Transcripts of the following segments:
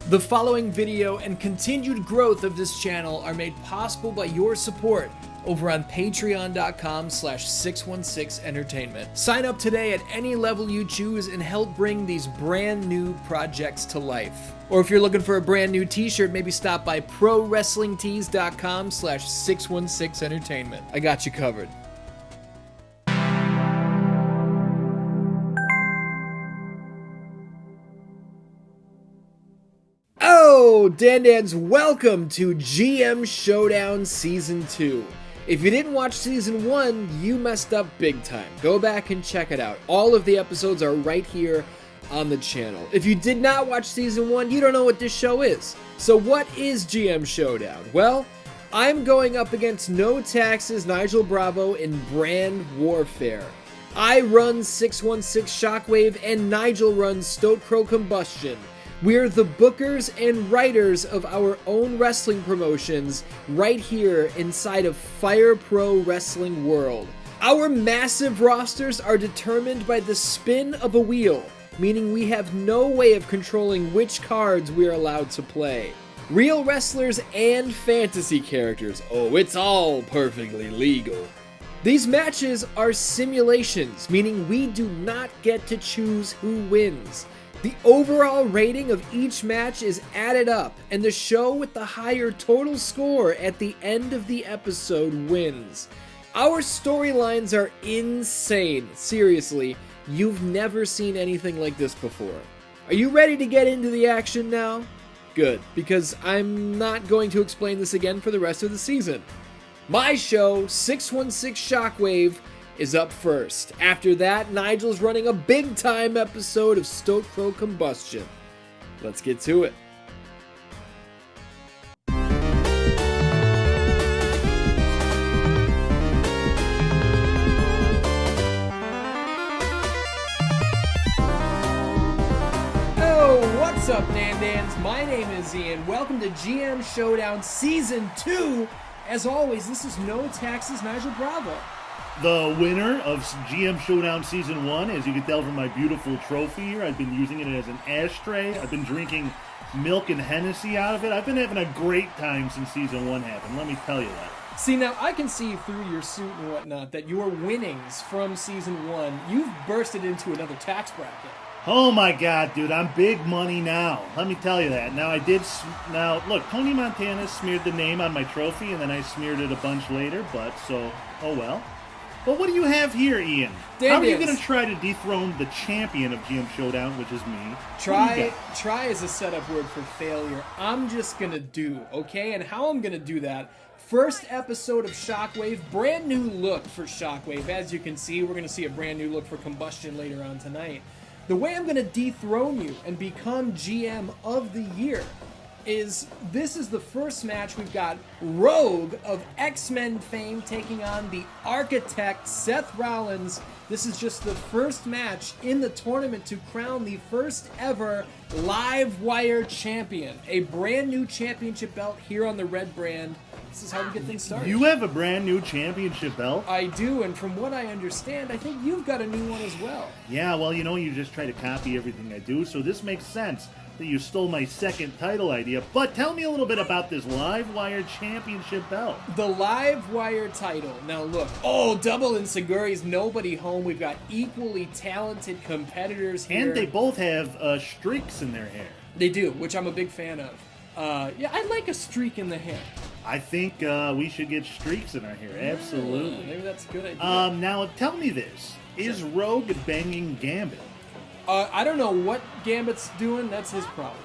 The following video and continued growth of this channel are made possible by your support over on patreon.com/616entertainment. Sign up today at any level you choose and help bring these brand new projects to life. Or if you're looking for a brand new t-shirt, maybe stop by prowrestlingtees.com/616entertainment. I got you covered. Oh, Dan-Dans, welcome to GM Showdown Season 2. If you didn't watch Season 1, you messed up big time. Go back and check it out. All of the episodes are right here on the channel. If you did not watch Season 1, you don't know what this show is. So what is GM Showdown? Well, I'm going up against No Taxes Nigel Bravo in brand warfare. I run 616 Shockwave and Nigel runs StokPro Kombustion. We're the bookers and writers of our own wrestling promotions right here inside of Fire Pro Wrestling World. Our massive rosters are determined by the spin of a wheel, meaning we have no way of controlling which cards we're allowed to play. Real wrestlers and fantasy characters. Oh, it's all perfectly legal. These matches are simulations, meaning we do not get to choose who wins. The overall rating of each match is added up, and the show with the higher total score at the end of the episode wins. Our storylines are insane. Seriously, you've never seen anything like this before. Are you ready to get into the action now? Good, because I'm not going to explain this again for the rest of the season. My show, 616 Shockwave, is up first. After that, Nigel's running a big-time episode of StokPro Kombustion. Let's get to it. Oh, what's up, Dan-Dans? My name is Ian. Welcome to GM Showdown Season 2. As always, this is No Taxes Nigel Bravo. The winner of GM Showdown Season 1, as you can tell from my beautiful trophy here. I've been using it as an ashtray. I've been drinking milk and Hennessy out of it. I've been having a great time since Season 1 happened, let me tell you that. See, now I can see through your suit and whatnot that your winnings from Season 1, you've bursted into another tax bracket. Oh my God, dude, I'm big money now. Let me tell you that. Now, look, Tony Montana smeared the name on my trophy, and then I smeared it a bunch later, but oh well. But what do you have here, Ian? How are you going to try to dethrone the champion of GM Showdown, which is me? Try is a setup word for failure. I'm just going to do, okay? And how I'm going to do that, first episode of Shockwave, brand new look for Shockwave. As you can see, we're going to see a brand new look for Kombustion later on tonight. The way I'm going to dethrone you and become GM of the year is this is the first match. We've got Rogue of X-Men fame taking on the Architect Seth Rollins. This is just the first match in the tournament to crown the first ever Livewire champion. A brand new championship belt here on the red brand. This is how we get things started. You have a brand new championship belt? I do, and from what I understand, I think you've got a new one as well. Yeah, well, you just try to copy everything I do, so this makes sense that you stole my second title idea. But tell me a little bit about this Livewire championship belt. The Livewire title. Now look, double in Seguri's Nobody Home. We've got equally talented competitors here. And they both have streaks in their hair. They do, which I'm a big fan of. Yeah, I like a streak in the hair. I think we should get streaks in our hair. Absolutely. Maybe that's a good idea. Now, tell me this. Is Rogue banging Gambit? I don't know what Gambit's doing. That's his problem.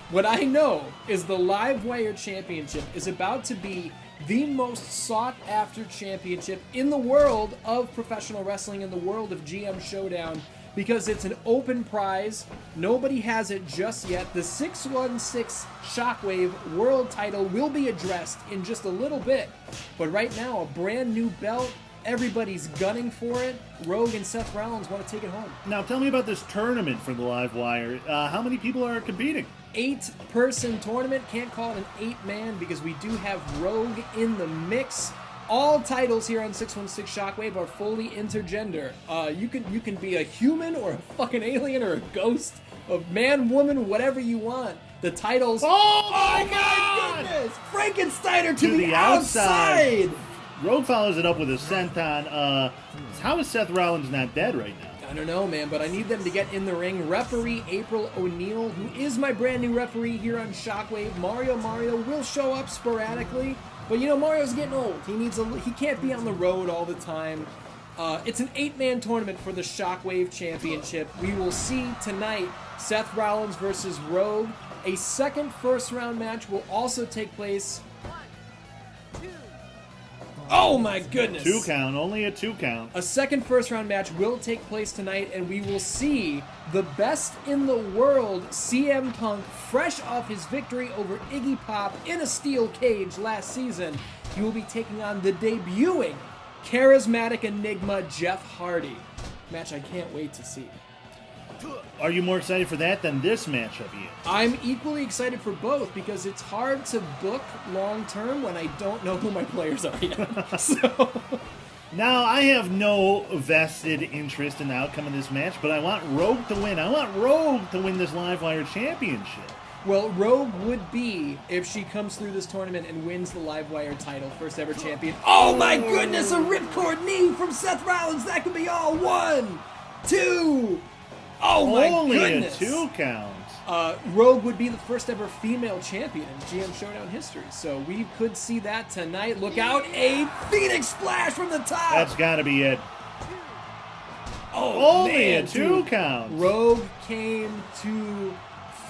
What I know is the Livewire Championship is about to be the most sought-after championship in the world of professional wrestling, in the world of GM Showdown, because it's an open prize. Nobody has it just yet. The 616 Shockwave World title will be addressed in just a little bit. But right now, a brand new belt. Everybody's gunning for it. Rogue and Seth Rollins want to take it home. Now tell me about this tournament for the Livewire. How many people are competing? 8-person tournament. Can't call it an 8-man because we do have Rogue in the mix. All titles here on 616 Shockwave are fully intergender. You can be a human or a fucking alien or a ghost, a man, woman, whatever you want. The titles... Oh my God! goodness! Frankensteiner to the outside! Rogue follows it up with a senton. How is Seth Rollins not dead right now? I don't know, man, but I need them to get in the ring. Referee April O'Neil, who is my brand new referee here on Shockwave. Mario will show up sporadically, but you know, Mario's getting old. He can't be on the road all the time. It's an 8-man tournament for the Shockwave Championship. We will see tonight Seth Rollins versus Rogue. A second first-round match will also take place. Oh my goodness! 2 count, only a 2 count. A second first-round match will take place tonight, and we will see the best in the world, CM Punk, fresh off his victory over Iggy Pop in a steel cage last season. He will be taking on the debuting charismatic enigma Jeff Hardy. Match I can't wait to see. Are you more excited for that than this matchup, Ian? I'm equally excited for both because it's hard to book long-term when I don't know who my players are yet. So... Now, I have no vested interest in the outcome of this match, but I want Rogue to win. I want Rogue to win this Livewire Championship. Well, Rogue would be if she comes through this tournament and wins the Livewire title, first ever champion. Oh my goodness, a ripcord knee from Seth Rollins. That could be all. 1, 2... Oh my goodness! Only a 2 count. Rogue would be the first ever female champion in GM Showdown history, so we could see that tonight. Look out, a Phoenix Splash from the top! That's gotta be it. Oh, only man, a 2 count. Rogue came to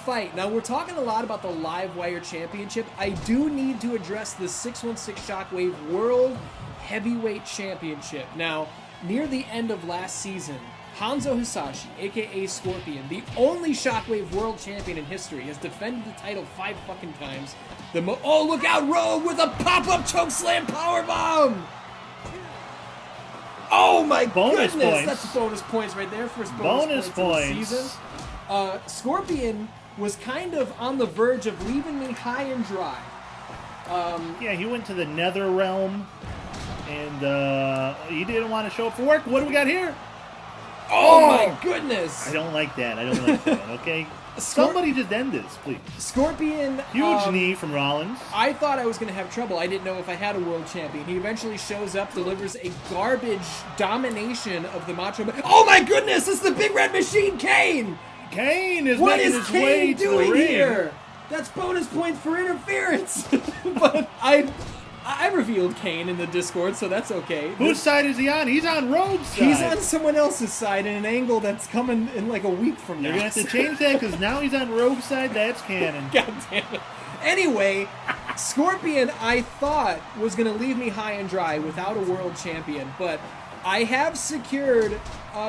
fight. Now, we're talking a lot about the Livewire Championship. I do need to address the 616 Shockwave World Heavyweight Championship. Now, near the end of last season, Hanzo Hisashi, a.k.a. Scorpion, the only Shockwave World Champion in history, has defended the title 5 fucking times. Oh, look out, Rogue with a pop-up chokeslam powerbomb! Oh my bonus goodness! Points. That's bonus points right there. First bonus points of the season. Scorpion was kind of on the verge of leaving me high and dry. Yeah, he went to the Nether Realm, and he didn't want to show up for work. What do we got here? Oh my goodness! I don't like that. Okay? Somebody just end this, please. Scorpion... Huge knee from Rollins. I thought I was going to have trouble. I didn't know if I had a world champion. He eventually shows up, delivers a garbage domination of the Macho Man. Oh my goodness! It's the Big Red Machine, Kane! Kane is what making is his way Kane to the doing ring. here? That's bonus points for interference. But I revealed Kane in the Discord, so that's okay. Whose side is he on? He's on Rogue's side. He's on someone else's side in an angle that's coming in like a week from now. You're going to have to change that because now he's on Rogue's side. That's canon. God damn it. Anyway, Scorpion, I thought, was going to leave me high and dry without a world champion, but I have secured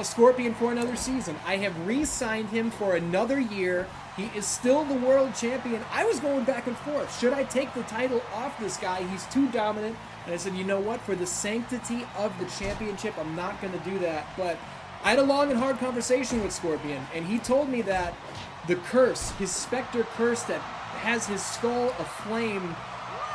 Scorpion for another season. I have re-signed him for another year. He is still the world champion. I was going back and forth. Should I take the title off this guy? He's too dominant. And I said, you know what? For the sanctity of the championship, I'm not going to do that. But I had a long and hard conversation with Scorpion, and he told me that the curse, his Spectre curse that has his skull aflame,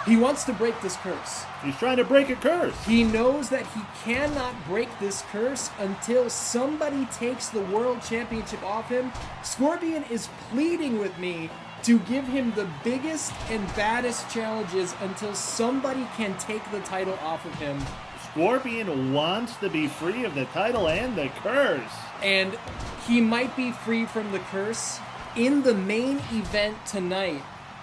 he wants to break this curse. He's trying to break a curse. He knows that he cannot break this curse until somebody takes the world championship off him. Scorpion is pleading with me to give him the biggest and baddest challenges until somebody can take the title off of him. Scorpion wants to be free of the title and the curse. And he might be free from the curse in the main event tonight.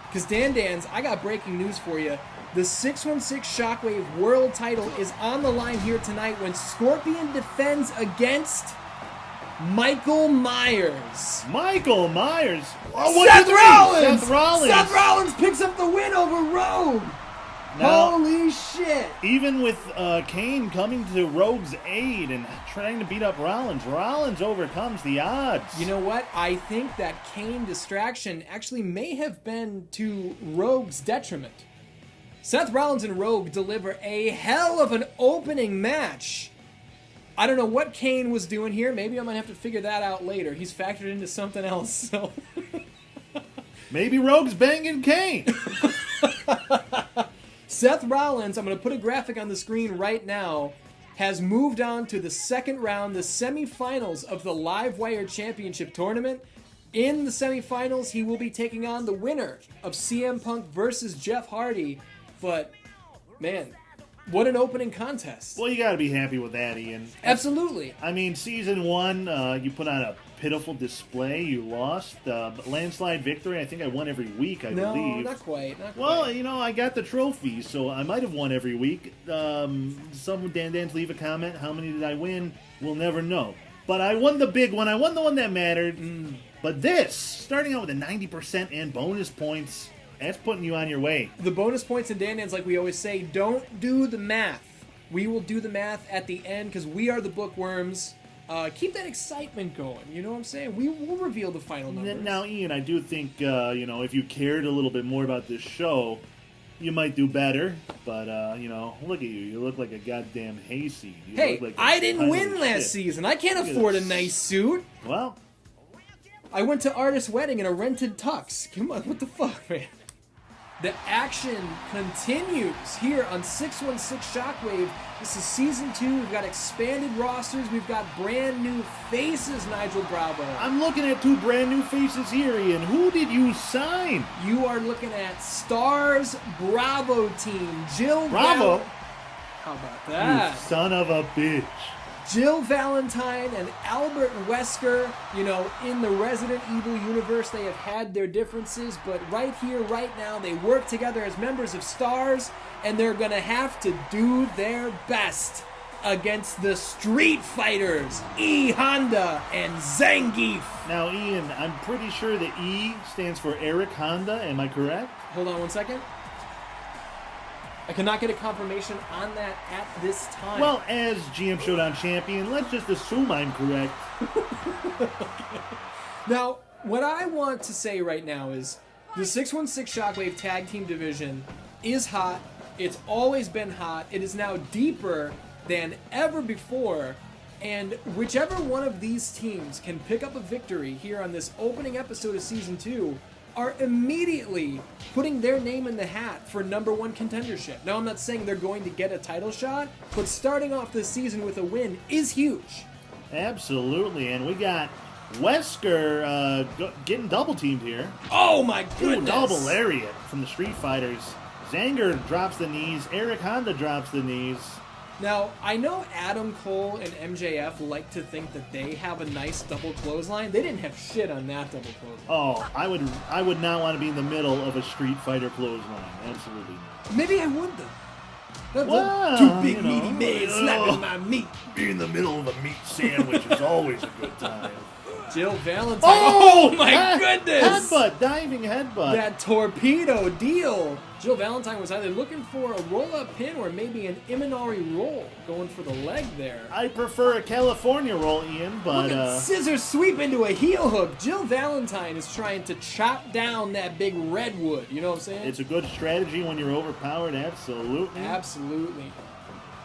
Because Dan, I got breaking news for you. The 616 Shockwave World title is on the line here tonight when Scorpion defends against Michael Myers. Michael Myers? Oh, Seth Rollins! Seth Rollins! Seth Rollins picks up the win over Rogue! Now, holy shit! Even with Kane coming to Rogue's aid and trying to beat up Rollins, Rollins overcomes the odds. You know what? I think that Kane distraction actually may have been to Rogue's detriment. Seth Rollins and Rogue deliver a hell of an opening match. I don't know what Kane was doing here. Maybe I'm going to have to figure that out later. He's factored into something else, so... Maybe Rogue's banging Kane. Seth Rollins, I'm going to put a graphic on the screen right now, has moved on to the second round, the semifinals of the Livewire Championship Tournament. In the semifinals, he will be taking on the winner of CM Punk versus Jeff Hardy. But, man, what an opening contest. Well, you got to be happy with that, Ian. Absolutely. I mean, season 1, you put on a pitiful display. You lost. Landslide victory. I think I won every week, I believe. No, not quite. Well, I got the trophy, so I might have won every week. Some Dan-Dans leave a comment. How many did I win? We'll never know. But I won the big one. I won the one that mattered. But this, starting out with a 90% and bonus points, that's putting you on your way. The bonus points and Dan-Dans, like we always say, don't do the math. We will do the math at the end because we are the bookworms. Keep that excitement going. You know what I'm saying? We will reveal the final numbers. Now, Ian, I do think, if you cared a little bit more about this show, you might do better. But, look at you. You look like a goddamn hayseed. Hey, like I didn't win last season. I can't afford a nice suit. Well, I went to artist's wedding in a rented tux. Come on, what the fuck, man? The action continues here on 616 Shockwave. This is Season 2. We've got expanded rosters. We've got brand new faces, Nigel Bravo. I'm looking at 2 brand new faces here, Ian. Who did you sign? You are looking at Stars Bravo team. Jill Bravo? How about that? You son of a bitch. Jill Valentine and Albert Wesker, in the Resident Evil universe, they have had their differences, but right here, right now, they work together as members of Stars, and they're going to have to do their best against the Street Fighters, E. Honda and Zangief. Now, Ian, I'm pretty sure the E stands for Eric Honda. Am I correct? Hold on one second. I cannot get a confirmation on that at this time. Well, as GM Showdown champion, let's just assume I'm correct. Now, what I want to say right now is the 616 Shockwave Tag Team Division is hot. It's always been hot. It is now deeper than ever before. And whichever one of these teams can pick up a victory here on this opening episode of Season 2 are immediately putting their name in the hat for #1 contendership. Now, I'm not saying they're going to get a title shot, but starting off this season with a win is huge. Absolutely, and we got Wesker getting double-teamed here. Oh, my goodness! Ooh, double lariat from the Street Fighters. Zanger drops the knees. Eric Honda drops the knees. Now, I know Adam Cole and MJF like to think that they have a nice double clothesline. They didn't have shit on that double clothesline. Oh, I would not want to be in the middle of a Street Fighter clothesline. Absolutely not. Maybe I would, though. Well, two big meaty men slapping my meat. Being in the middle of a meat sandwich is always a good time. Jill Valentine. Oh my goodness! Headbutt, diving headbutt. That torpedo deal. Jill Valentine was either looking for a roll-up pin or maybe an Imanari roll, going for the leg there. I prefer a California roll, Ian, but... Look at scissor sweep into a heel hook. Jill Valentine is trying to chop down that big redwood. You know what I'm saying? It's a good strategy when you're overpowered, absolutely. Absolutely.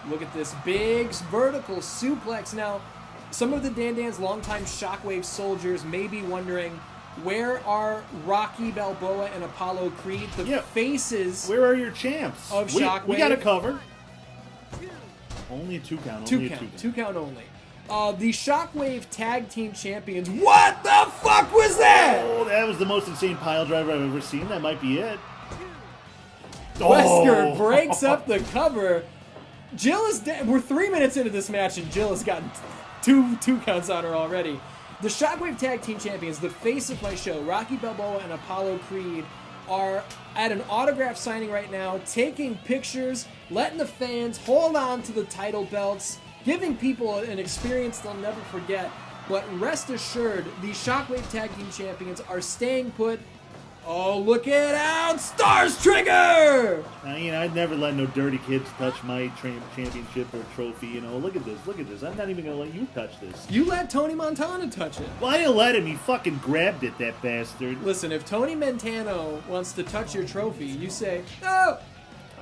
Look at this big vertical suplex. Now, some of the Dan-Dan's longtime Shockwave soldiers may be wondering, where are Rocky Balboa and Apollo Creed, the faces? Where are your champs? Of Shockwave? We got a cover. Only a 2 count. Two count only. The Shockwave Tag Team Champions. What the fuck was that? Oh, that was the most insane pile driver I've ever seen. That might be it. Wesker breaks up the cover. Jill is dead. We're 3 minutes into this match, and Jill has gotten two counts on her already. The Shockwave Tag Team Champions, the face of my show, Rocky Balboa and Apollo Creed, are at an autograph signing right now, taking pictures, letting the fans hold on to the title belts, giving people an experience they'll never forget. But rest assured, the Shockwave Tag Team Champions are staying put. Oh, look it out! Stars Trigger! Now, I'd never let no dirty kids touch my championship or trophy. Look at this. I'm not even going to let you touch this. You let Tony Montana touch it. Well, I didn't let him. He fucking grabbed it, that bastard. Listen, if Tony Montana wants to touch your trophy, you say, no!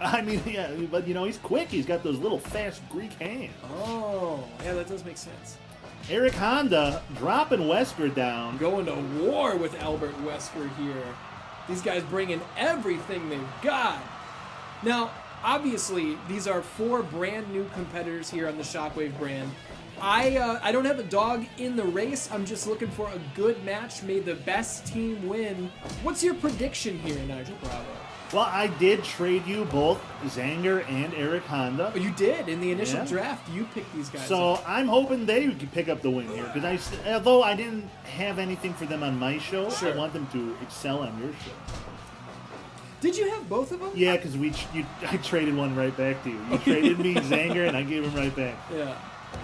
I mean, yeah, but, he's quick. He's got those little fast Greek hands. Oh, yeah, that does make sense. Eric Honda dropping Wesker down. Going to war with Albert Wesker here. These guys bringing everything they've got. Now, obviously, these are 4 brand new competitors here on the Shockwave brand. I don't have a dog in the race. I'm just looking for a good match. May the best team win. What's your prediction here, Nigel Bravo? Well, I did trade you both Zanger and Eric Honda. Oh, you did? In the initial draft, you picked these guys So up. I'm hoping they can pick up the win here. Because although I didn't have anything for them on my show, I want them to excel on your show. Did you have both of them? Yeah, because I traded one right back to you. You traded me Zanger, and I gave him right back. Yeah.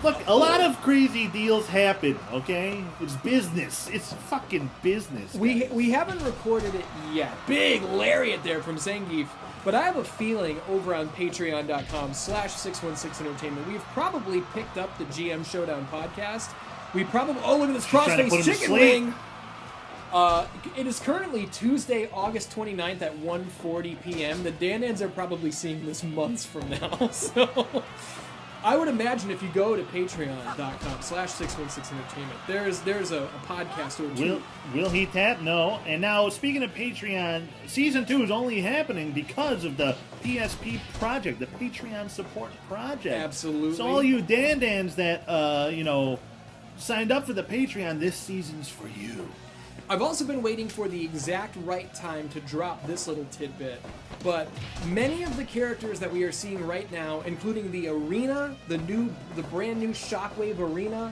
Look, a lot of crazy deals happen, okay? It's business. It's fucking business. We haven't recorded it yet. Big lariat there from Zangief. But I have a feeling over on patreon.com/616entertainment, we've probably picked up the GM Showdown podcast. We probably... Oh, look at this crossface chicken wing! It is currently Tuesday, August 29th at 1:40 p.m. The Danans are probably seeing this months from now, so... I would imagine if you go to patreon.com/616entertainment, there's a podcast or two. Will he tap? No. And now, speaking of Patreon, Season 2 is only happening because of the PSP project, the Patreon support project. Absolutely. So all you Dandans that, signed up for the Patreon, this season's for you. I've also been waiting for the exact right time to drop this little tidbit, but many of the characters that we are seeing right now, including the arena, the brand new Shockwave arena,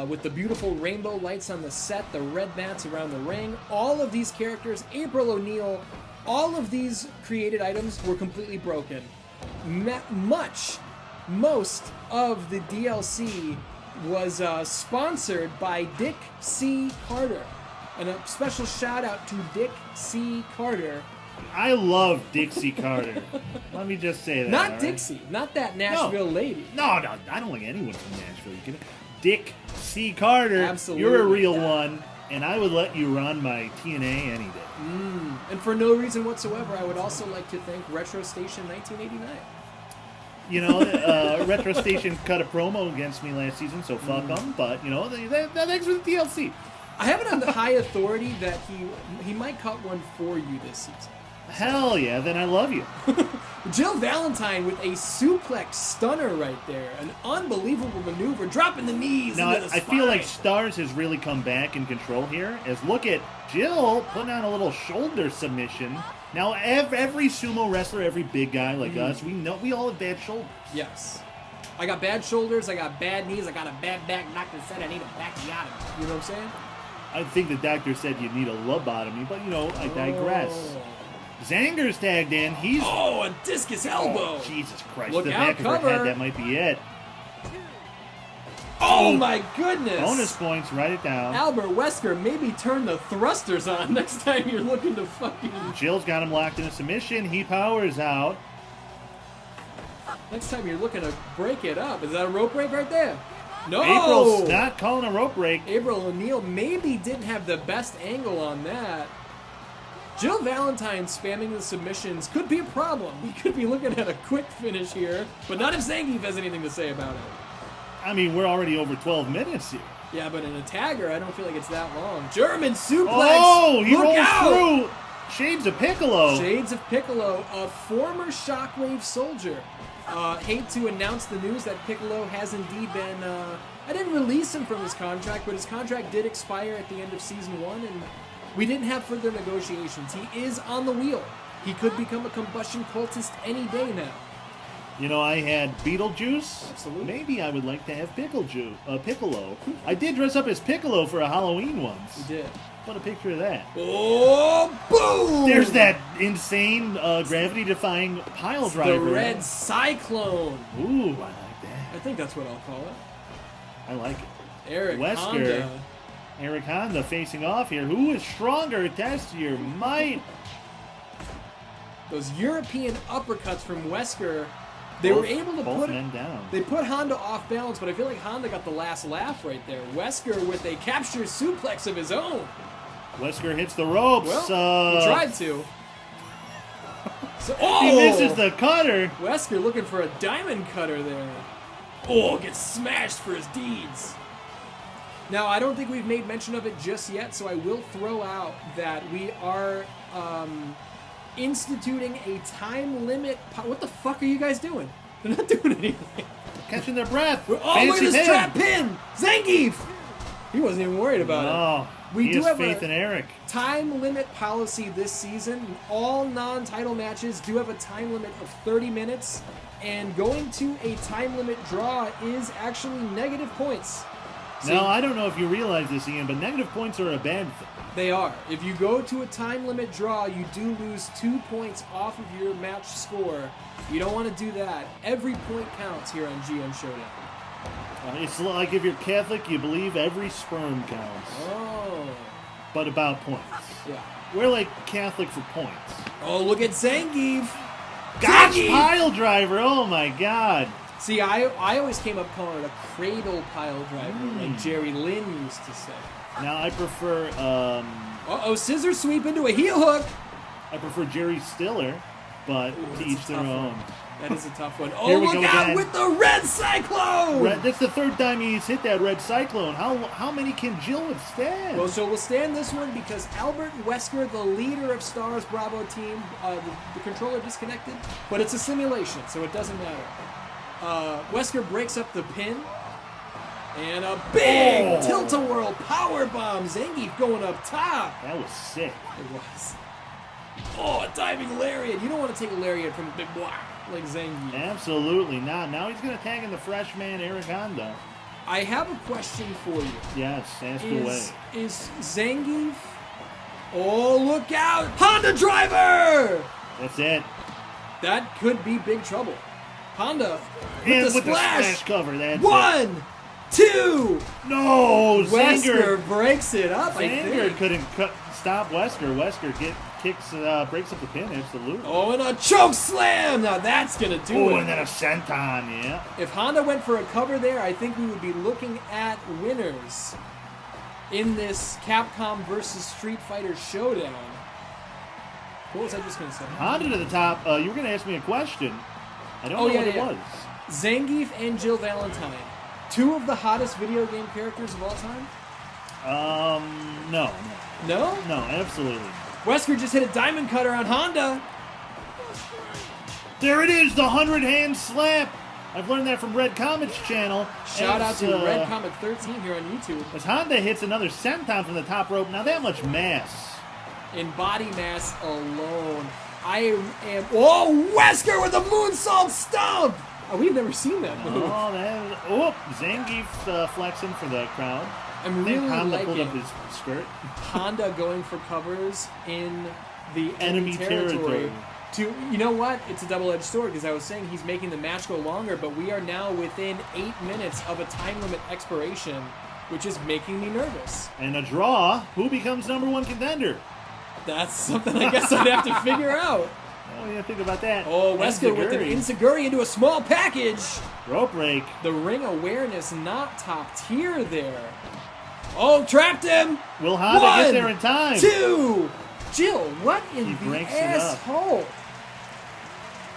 with the beautiful rainbow lights on the set, the red mats around the ring, all of these characters, April O'Neil, all of these created items were completely broken. Most of the DLC was sponsored by Dick C. Carter. And a special shout out to Dick C. Carter. I love Dixie Carter. Let me just say that. Not Dixie, not that Nashville lady. No, I don't like anyone from Nashville. You can Dick C. Carter. Absolutely. You're a real one, and I would let you run my TNA any day. And for no reason whatsoever, I would also like to thank Retro Station 1989. Retro Station cut a promo against me last season, so fuck them. But thanks for the DLC. I have it on the high authority that he might cut one for you this season. Hell yeah, then I love you. Jill Valentine with a suplex stunner right there. An unbelievable maneuver, dropping the knees now, into the I spine. feel like Stars has really come back in control here. As look at Jill putting on a little shoulder submission. Now, every sumo wrestler, every big guy like us, we all have bad shoulders. Yes. I got bad shoulders, I got bad knees, I got a bad back. Doctor said I need a bacchiotomy. You know what I'm saying? I think the doctor said you need a lobotomy, but, I digress. Zanger's tagged in. He's... Oh, a discus elbow. Oh, Jesus Christ. Look the out, back of her head, that might be it. Oh, my goodness. Bonus points, write it down. Albert Wesker, maybe turn the thrusters on next time you're looking to fucking... Jill's got him locked in a submission. He powers out. Next time you're looking to break it up. Is that a rope break right there? No! April's not calling a rope break. April O'Neil maybe didn't have the best angle on that. Jill Valentine spamming the submissions could be a problem. We could be looking at a quick finish here, but not if Zangief has anything to say about it. I mean, we're already over 12 minutes here. Yeah, but in a tagger, I don't feel like it's that long. German suplex! Oh, he rolls out! through! Shades of Piccolo. Shades of Piccolo, a former Shockwave soldier. Hate to announce the news that Piccolo has indeed been... I didn't release him from his contract, but his contract did expire at the end of Season 1, and we didn't have further negotiations. He is on the wheel. He could become a Kombustion cultist any day now. I had Beetlejuice. Absolutely. Maybe I would like to have Piccolo. I did dress up as Piccolo for a Halloween once. You did. What a picture of that. Oh, boom! There's that insane gravity-defying pile driver. The red cyclone. Ooh, I like that. I think that's what I'll call it. I like it. Eric Wesker. Honda. Eric Honda facing off here. Who is stronger? Test your might. Those European uppercuts from Wesker, they were able to put men down. They put Honda off balance, but I feel like Honda got the last laugh right there. Wesker with a capture suplex of his own. Wesker hits the ropes. Well, he tried to. He misses the cutter. Wesker looking for a diamond cutter there. Oh, gets smashed for his deeds. Now, I don't think we've made mention of it just yet, so I will throw out that we are instituting a time limit. What the fuck are you guys doing? They're not doing anything. catching their breath. Oh, look at this trap pin! Zangief! He wasn't even worried about it. Oh, We do have faith in Eric. Time limit policy this season. All non-title matches do have a time limit of 30 minutes, and going to a time limit draw is actually negative points. Now, I don't know if you realize this, Ian, but negative points are a bad thing. They are. If you go to a time limit draw, you do lose 2 points off of your match score. You don't want to do that. Every point counts here on GM Showdown. It's like if you're Catholic, you believe every sperm counts. Oh. But about points. Yeah. We're like Catholic for points. Oh, look at Zangief. Gosh, pile driver. Oh, my God. See, I always came up calling it a cradle pile driver, like Jerry Lynn used to say. Now, I prefer... Uh-oh, scissor sweep into a heel hook. I prefer Jerry Stiller, but to each their own. That is a tough one. Oh, Here we look go out again. with the red cyclone! That's the third time he's hit that red cyclone. How many can Jill withstand? Well, so we'll stand this one because Albert Wesker, the leader of Stars Bravo team, the controller disconnected, but it's a simulation, so it doesn't matter. Wesker breaks up the pin, and a big tilt-a-whirl power bomb. Zangief going up top. That was sick. It was. Oh, a diving lariat. You don't want to take a lariat from a big boy like Zangief. Absolutely not. Now he's going to tag in the freshman Eric Honda. I have a question for you. Yes, ask away. Is Zangief... Oh, look out! Honda driver! That's it. That could be big trouble. Honda And with the splash. Cover. That's One, it. two. No, Wesker breaks it up. I Zanger think. couldn't stop Wesker. Wesker breaks up the pin. Absolutely. Oh, and a choke slam. Now that's gonna do it. Oh, and then a senton. Yeah. If Honda went for a cover there, I think we would be looking at winners in this Capcom versus Street Fighter Showdown. What was I just gonna say? Honda to the top. You were gonna ask me a question. I don't know what it was. Zangief and Jill Valentine, two of the hottest video game characters of all time? No. No? No, absolutely. Wesker just hit a diamond cutter on Honda. There it is, the 100-hand slap. I've learned that from Red Comet's channel. Shout out to Red Comet 13 here on YouTube. As Honda hits another senton from the top rope. Now that much mass. In body mass alone. I am... Oh, Wesker with a moonsault stomp! Oh, we've never seen that move. Zangief flexing for the crowd. I'm really Honda liking pulled up his skirt. Honda going for covers in the Enemy territory. You know what? It's a double-edged sword because I was saying he's making the match go longer, but we are now within 8 minutes of a time limit expiration, which is making me nervous. And a draw. Who becomes #1 contender? That's something I guess I'd have to figure out. Oh, yeah, think about that. Oh, Wesker with an enziguri into a small package. Rope break. The ring awareness not top tier there. Oh, trapped him. Will Honda get there in time? 2. Jill, what in the breaks asshole?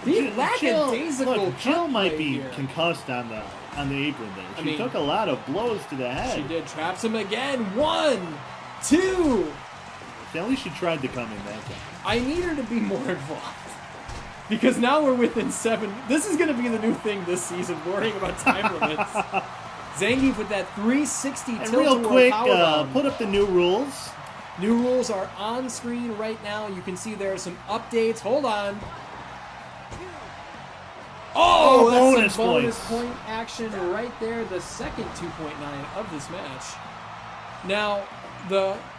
The lackadaisical. Look, Jill might be here. concussed on the apron there. She took a lot of blows to the head. She did. Traps him again. 1, 2. At least she tried to come in that time. I need her to be more involved. Because now we're within 7. This is going to be the new thing this season, worrying about time limits. Zangief with that 360 and tilt real quick, powerbomb. put up the new rules. New rules are on screen right now. You can see there are some updates. Hold on. Oh, that's some bonus point action right there. The second 2.9 of this match. Now,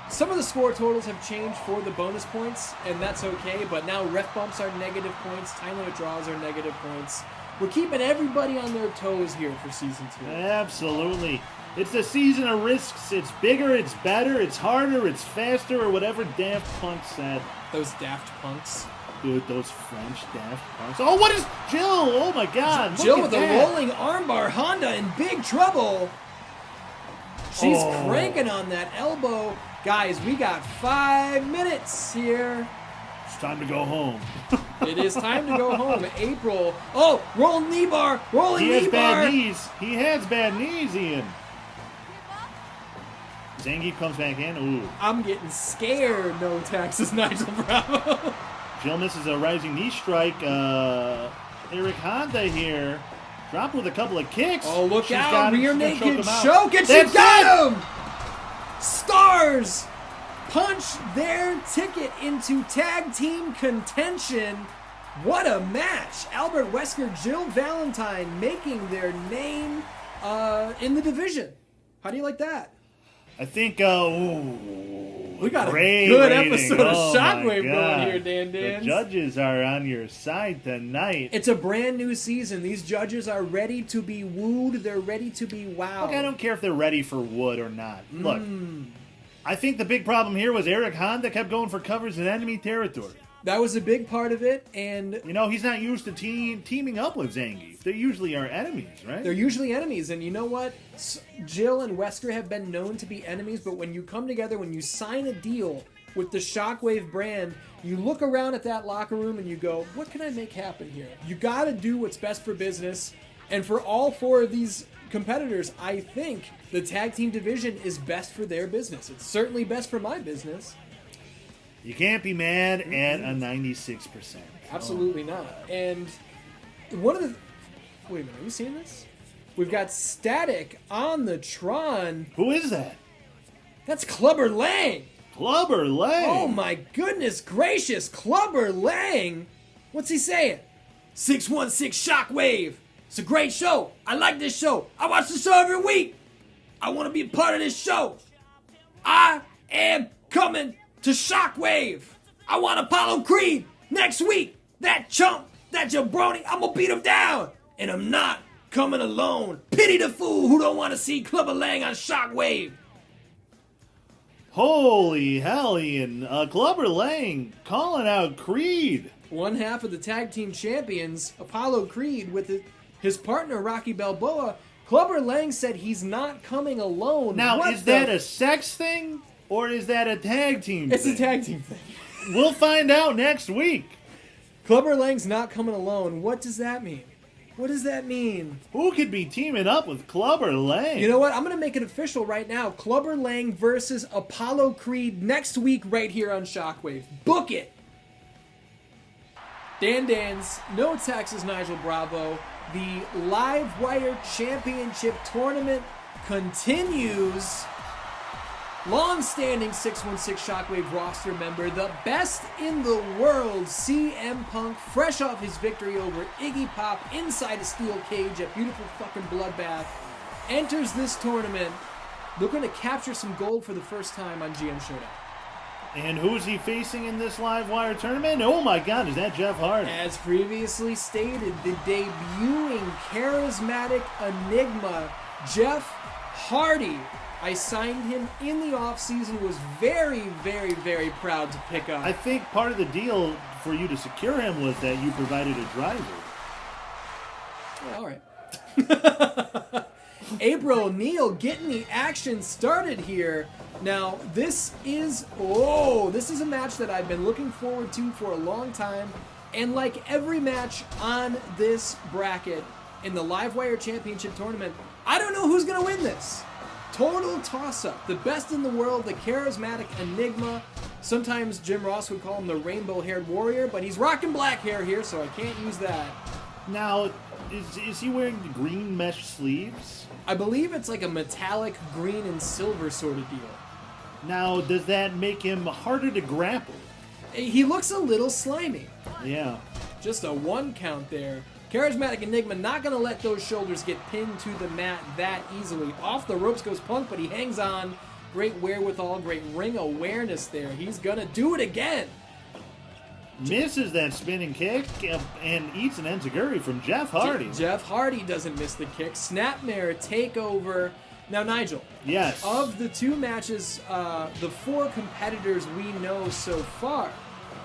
some of the score totals have changed for the bonus points, and that's okay, but now ref bumps are negative points, time limit draws are negative points. We're keeping everybody on their toes here for Season 2. Absolutely. It's a season of risks. It's bigger, it's better, it's harder, it's faster, or whatever Daft Punk said. Those Daft Punks. Dude, those French Daft Punks. Oh, what is Jill? Oh, my God. Jill with a rolling armbar. Honda in big trouble. She's cranking on that elbow. Guys, we got 5 minutes here. It's time to go home. It is time to go home. April. Oh, rolling knee bar. Rolling knee bar. He has bad knees. He has bad knees, Ian. Zangief comes back in. Ooh. I'm getting scared. No taxes, Nigel Bravo. Jill misses a rising knee strike. Eric Honda here Drop with a couple of kicks. Oh, look She's out. got him. Rear She's gonna naked him out. choke, and she That's got it. him! Stars punch their ticket into tag team contention. What a match. Albert Wesker, Jill Valentine making their name in the division. How do you like that? I think, we got a great good rating. episode of Oh, my Shockwave going God. here, Dan Dan. The judges are on your side tonight. It's a brand new season. These judges are ready to be wooed. They're ready to be wowed. Look, I don't care if they're ready for wood or not. Look, I think the big problem here was Eric Honda kept going for covers in enemy territory. That was a big part of it, and You know, he's not used to teaming up with Zangief. They usually are enemies, right? they're usually enemies. And you know what? Jill and Wesker have been known to be enemies, but when you come together, when you sign a deal with the Shockwave brand, you look around at that locker room and you go, what can I make happen here? You got to do what's best for business. And for all four of these competitors, I think the tag team division is best for their business. It's certainly best for my business. You can't be mad at a 96%. Absolutely not. And one of the... Wait a minute, are you seeing this? We've got Static on the Tron. Who is that? That's Clubber Lang. Clubber Lang. Oh my goodness gracious, Clubber Lang. What's he saying? 616 Shockwave. It's a great show. I like this show. I watch the show every week. I want to be a part of this show. I am coming to Shockwave. I want Apollo Creed next week. That chump, that jabroni, I'm going to beat him down. And I'm not coming alone. Pity the fool who don't want to see Clubber Lang on Shockwave. Holy hellion. Clubber Lang calling out Creed. One half of the tag team champions, Apollo Creed, with his partner Rocky Balboa. Clubber Lang said he's not coming alone. Now, What is the that a sex thing or is that a tag team It's thing? a tag team thing. We'll find out next week. Clubber Lang's not coming alone. What does that mean? What does that mean? Who could be teaming up with Clubber Lang? You know what? I'm going to make it official right now. Clubber Lang versus Apollo Creed next week right here on Shockwave. Book it! Dan Dan's No Taxes Nigel Bravo. The Livewire Championship Tournament continues. Long-standing 616 Shockwave roster member, the best in the world, CM Punk, fresh off his victory over Iggy Pop inside a steel cage at Beautiful Fucking Bloodbath, enters this tournament looking to capture some gold for the first time on GM Showdown. And who's he facing in this Livewire tournament? Oh my God, is that Jeff Hardy? As previously stated, the debuting charismatic enigma, Jeff Hardy. I signed him in the offseason, was very, very, very proud to pick up. I think part of the deal for you to secure him was that you provided a driver. Yeah, all right. April O'Neil getting the action started here. Now, this is a match that I've been looking forward to for a long time. And like every match on this bracket in the Livewire Championship Tournament, I don't know who's going to win this. Total toss-up. The best in the world, the charismatic enigma. Sometimes Jim Ross would call him the rainbow-haired warrior, but he's rocking black hair here, so I can't use that. Now, is he wearing the green mesh sleeves? I believe it's like a metallic green and silver sort of deal. Now, does that make him harder to grapple? He looks a little slimy. Yeah. Just a 1 count there. Charismatic Enigma not going to let those shoulders get pinned to the mat that easily. Off the ropes goes Punk, but he hangs on. Great wherewithal, great ring awareness there. He's going to do it again. Misses that spinning kick and eats an enziguri from Jeff Hardy. Jeff Hardy doesn't miss the kick. Snapmare takeover. Now, Nigel. Yes. Of the 2 matches, the 4 competitors we know so far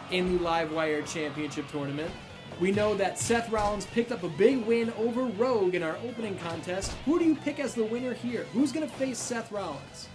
in the Livewire Championship Tournament, we know that Seth Rollins picked up a big win over Rogue in our opening contest. Who do you pick as the winner here? Who's going to face Seth Rollins?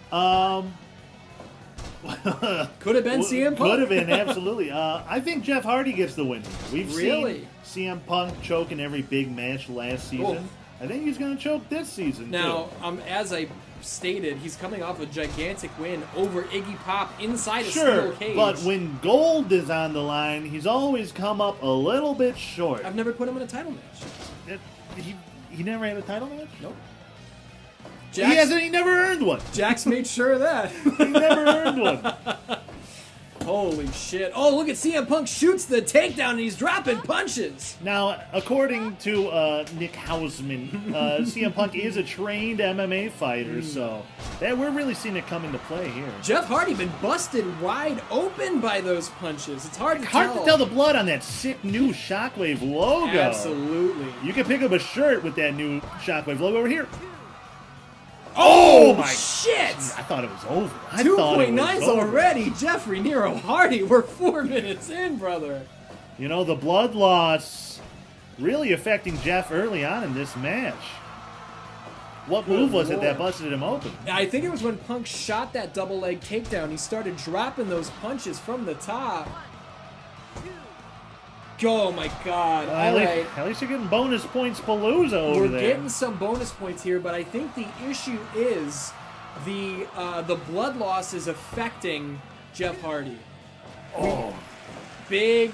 Could have been CM Punk. Could have been, absolutely. I think Jeff Hardy gets the win. We've Really? seen CM Punk choke in every big match last season. Oof. I think he's going to choke this season, Now, too. as I stated, he's coming off a gigantic win over Iggy Pop inside a Sure, steel cage. but when gold is on the line, he's always come up a little bit short. I've never put him in a title match. He never had a title match? Nope. He never earned one. Jax made sure of that. He never earned one. Holy shit. Oh, look at CM Punk shoots the takedown and he's dropping punches. Now, according to Nick Hausman, CM Punk is a trained MMA fighter, so we're really seeing it come into play here. Jeff Hardy been busted wide open by those punches. It's hard to tell. Hard to tell the blood on that sick new Shockwave logo. Absolutely. You can pick up a shirt with that new Shockwave logo over here. Oh, my shit! I thought it was over. 2.9's already. Jeffrey Nero Hardy. We're 4 minutes in, brother. You know, the blood loss really affecting Jeff early on in this match. What move was it that busted him open? I think it was when Punk shot that double leg takedown. He started dropping those punches from the top. Oh my god. At least you're getting bonus points Palooza over there. We're getting some bonus points here, but I think the issue is the blood loss is affecting Jeff Hardy. Oh. Big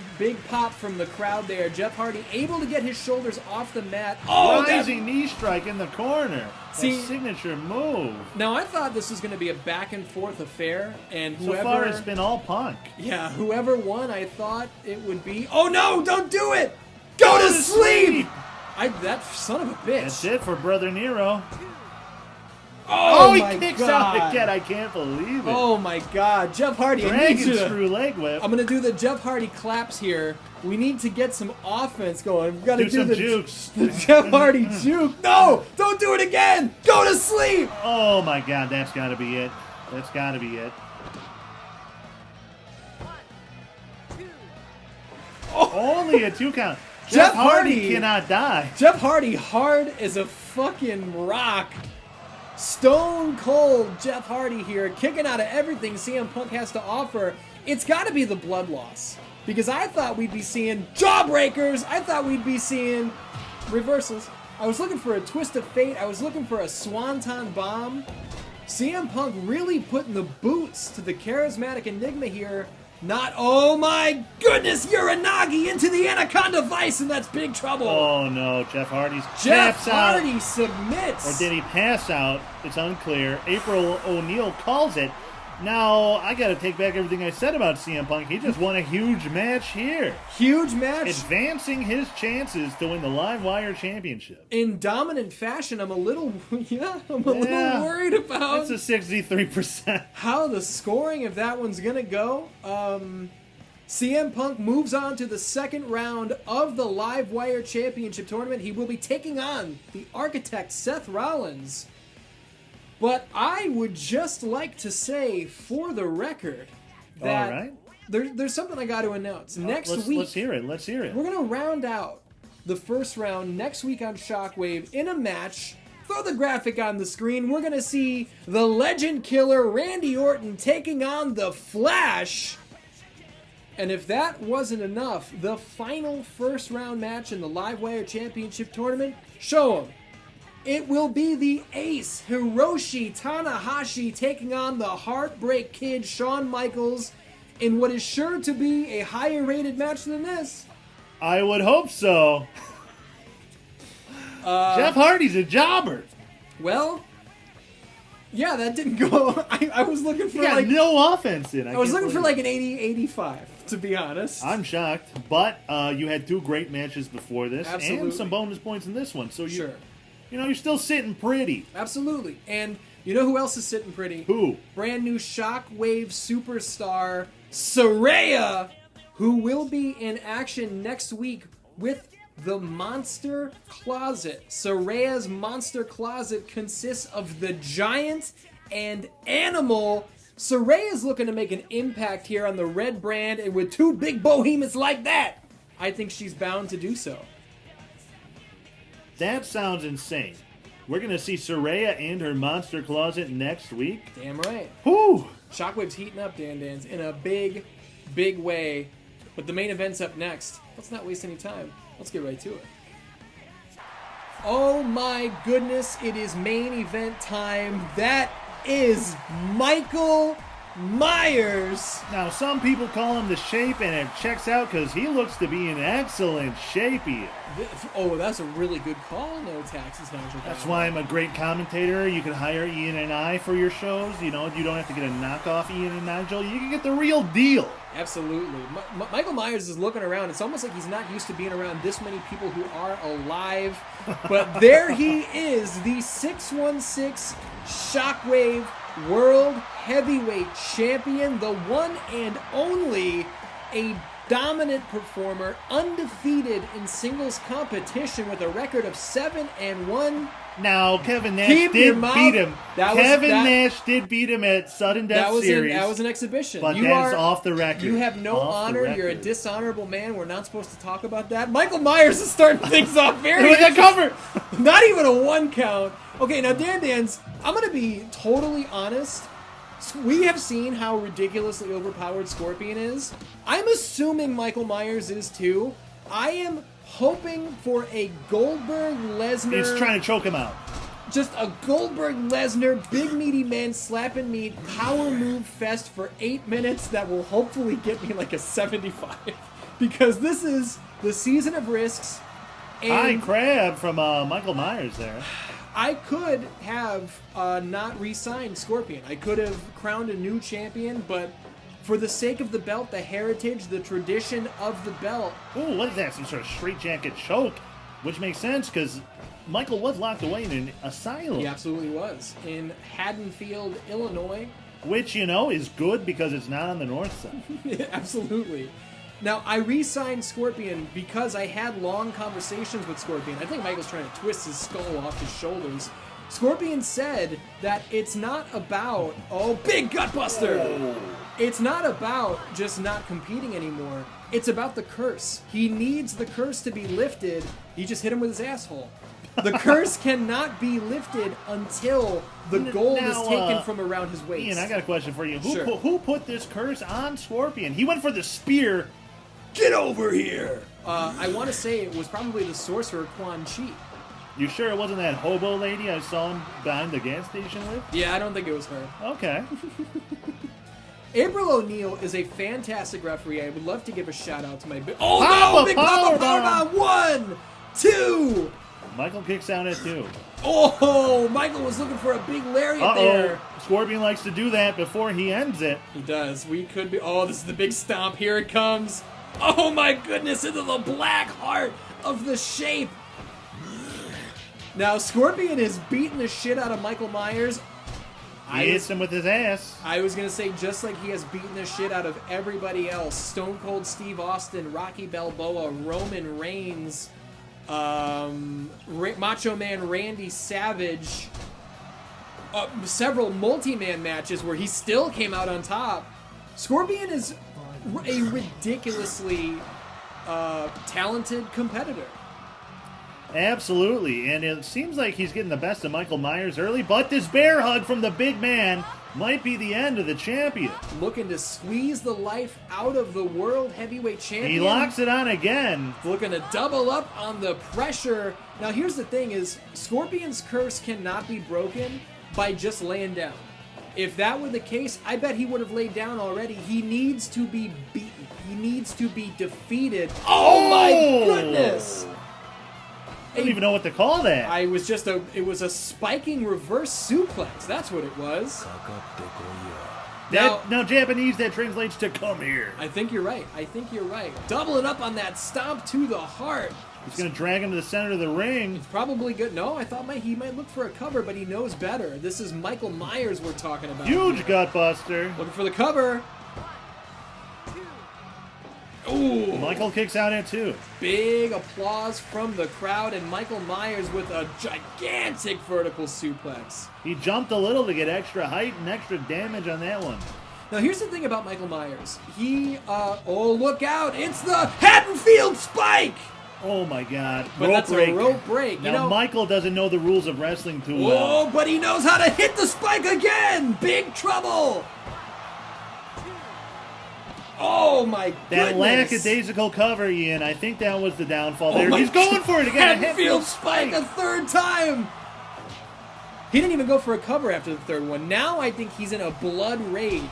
pop from the crowd there. Jeff Hardy able to get his shoulders off the mat. Oh, rising knee strike in the corner. See, that signature move. Now, I thought this was going to be a back-and-forth affair, and whoever... So far, it's been all Punk. Yeah, whoever won, I thought it would be... Oh, no! Don't do it! Go to sleep! That son of a bitch. That's it for Brother Nero. Oh, he kicks out again. I can't believe it. Oh, my God. Jeff Hardy, Dragon screw leg whip. I'm going to do the Jeff Hardy claps here. We need to get some offense going. We've got to do some jukes. The Jeff Hardy juke. No! Don't do it again! Go to sleep! Oh, my God. That's got to be it. That's got to be it. Only a 2 count. Jeff Hardy cannot die. Jeff Hardy hard as a fucking rock. Stone cold Jeff Hardy here, kicking out of everything CM Punk has to offer. It's got to be the blood loss. Because I thought we'd be seeing jawbreakers. I thought we'd be seeing reversals. I was looking for a twist of fate. I was looking for a swanton bomb. CM Punk really putting the boots to the charismatic Enigma here. Not, oh my goodness, Uranagi into the Anaconda Vice, and that's big trouble. Oh no, Jeff Hardy submits. Or did he pass out? It's unclear. April O'Neil calls it. Now, I got to take back everything I said about CM Punk. He just won a huge match here. Huge match. Advancing his chances to win the Livewire Championship. In dominant fashion, I'm a little worried about... That's a 63%. How the scoring of that one's going to go. CM Punk moves on to the second round of the Livewire Championship tournament. He will be taking on the Architect Seth Rollins. But I would just like to say, for the record, that there's something I got to announce. Next week... Let's hear it. Let's hear it. We're going to round out the first round next week on Shockwave in a match. Throw the graphic on the screen. We're going to see the Legend Killer Randy Orton taking on The Flash. And if that wasn't enough, the final first round match in the Livewire Championship tournament, show them. It will be the ace, Hiroshi Tanahashi, taking on the Heartbreak Kid, Shawn Michaels, in what is sure to be a higher rated match than this. I would hope so. Jeff Hardy's a jobber. Well, yeah, that didn't go. I was looking for no offense in. I was looking for like an 80-85, to be honest. I'm shocked, but you had 2 great matches before this, Absolutely. And some bonus points in this one. So you're still sitting pretty. Absolutely. And you know who else is sitting pretty? Who? Brand new Shockwave superstar, Saraya, who will be in action next week with the Monster Closet. Saraya's Monster Closet consists of the Giant and Animal. Saraya's looking to make an impact here on the red brand, and with 2 big behemoths like that, I think she's bound to do so. That sounds insane. We're going to see Saraya and her Monster Closet next week? Damn right. Whew. Shockwave's heating up, Dan-Dans, in a big, big way. But the main event's up next. Let's not waste any time. Let's get right to it. Oh my goodness, it is main event time. That is Michael Myers. Now, some people call him the Shape, and it checks out because he looks to be in excellent shape here. Oh, that's a really good call, no taxes, Nigel. That's why I'm a great commentator. You can hire Ian and I for your shows. You know, you don't have to get a knockoff Ian and Nigel. You can get the real deal. Absolutely. Michael Myers is looking around. It's almost like he's not used to being around this many people who are alive. But there he is, the 616 Shockwave World Heavyweight Champion, the one and only, a dominant performer, undefeated in singles competition with a record of 7-1. Now, Kevin Nash Keep your did mouth- beat him. That was- Nash did beat him at Sudden Death Series. That was an exhibition. But You that is are- off the record. You have no Off the honor. You're a record. dishonorable man. We're not supposed to talk about that. Michael Myers is starting things off very With a cover. Not even a 1 count. Okay, now Dan's, I'm going to be totally honest. We have seen how ridiculously overpowered Scorpion is. I'm assuming Michael Myers is too. I am hoping for a Goldberg-Lesnar... He's trying to choke him out. Just a Goldberg-Lesnar, big meaty man slapping meat, power move fest for 8 minutes that will hopefully get me like a 75. Because this is the season of risks. High And crab from Michael Myers there. I could have not re-signed Scorpion. I could have crowned a new champion, but for the sake of the belt, the heritage, the tradition of the belt, Ooh, what is that? Some sort of straitjacket choke? Which makes sense because Michael was locked away in an asylum. he absolutely was, in Haddonfield, Illinois. Which, you know, is good because it's not on the north side. Absolutely. Now, I re-signed Scorpion because I had long conversations with Scorpion. I think Michael's trying to twist his skull off his shoulders. Scorpion said that it's not about... Oh, big gutbuster! Oh. It's not about just not competing anymore. It's about the curse. He needs the curse to be lifted. He just hit him with his asshole. The curse cannot be lifted until the gold is Now, taken from around his waist. Ian, I got a question for you. Sure. Who put this curse on Scorpion? He went for the spear. Get over here! I want to say it was probably the sorcerer Quan Chi. You sure it wasn't that hobo lady I saw him behind the gas station with? Yeah, I don't think it was her. Okay. April O'Neil is a fantastic referee. I would love to give a shout out to my... Oh Pop no! a Big Papa powerbomb! Powerbomb! 1, 2... Michael kicks out at 2. Oh, Michael was looking for a big lariat there. Uh-oh. Scorpion likes to do that before he ends it. He does. We could be... Oh, this is the big stomp. Here it comes. Oh my goodness, into the black heart of the Shape. Now, Scorpion is beating the shit out of Michael Myers. He hits him with his ass. I was going to say, just like he has beaten the shit out of everybody else. Stone Cold Steve Austin, Rocky Balboa, Roman Reigns, Macho Man Randy Savage. Several multi-man matches where he still came out on top. Scorpion is a ridiculously talented competitor. Absolutely, and it seems like he's getting the best of Michael Myers early, but this bear hug from the big man might be the end of the champion. Looking to squeeze the life out of the World Heavyweight Champion. He locks it on again. Looking to double up on the pressure. Now here's the thing is, Scorpion's curse cannot be broken by just laying down. If that were the case, I bet he would have laid down already. He needs to be beaten. He needs to be defeated. Oh my goodness! I don't even know what to call that. It was a spiking reverse suplex. That's what it was. Now, Japanese, that translates to come here. I think you're right. Doubling up on that stomp to the heart. He's going to drag him to the center of the ring. It's probably good. No, I thought he might look for a cover, but he knows better. This is Michael Myers we're talking about. Huge gutbuster. Looking for the cover. Ooh. Michael kicks out at 2. Big applause from the crowd, and Michael Myers with a gigantic vertical suplex. He jumped a little to get extra height and extra damage on that one. Now, here's the thing about Michael Myers. Oh, look out. It's the Haddonfield Spike! Oh, my God. But that's a rope break. Now, Michael doesn't know the rules of wrestling too well. Oh, but he knows how to hit the spike again! Big trouble! Oh, my goodness. That lackadaisical cover, Ian, I think that was the downfall there. Oh He's going for it again. Haddonfield Spike a third time! He didn't even go for a cover after the third one. Now I think he's in a blood rage.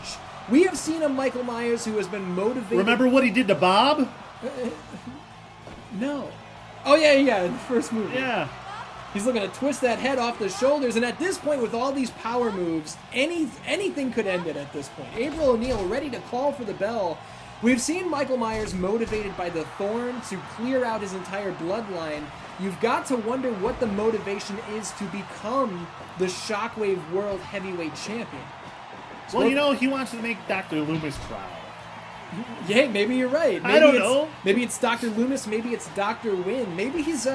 We have seen a Michael Myers who has been motivated. Remember what he did to Bob? No. Oh, yeah, in the first movie. Yeah. He's looking to twist that head off the shoulders, and at this point, with all these power moves, anything could end it at this point. April O'Neil ready to call for the bell. We've seen Michael Myers motivated by the thorn to clear out his entire bloodline. You've got to wonder what the motivation is to become the Shockwave World Heavyweight Champion. Well, he wants to make Dr. Loomis proud. Yeah, maybe you're right. Maybe I don't know. Maybe it's Dr. Loomis. Maybe it's Dr. Wynn. Maybe he has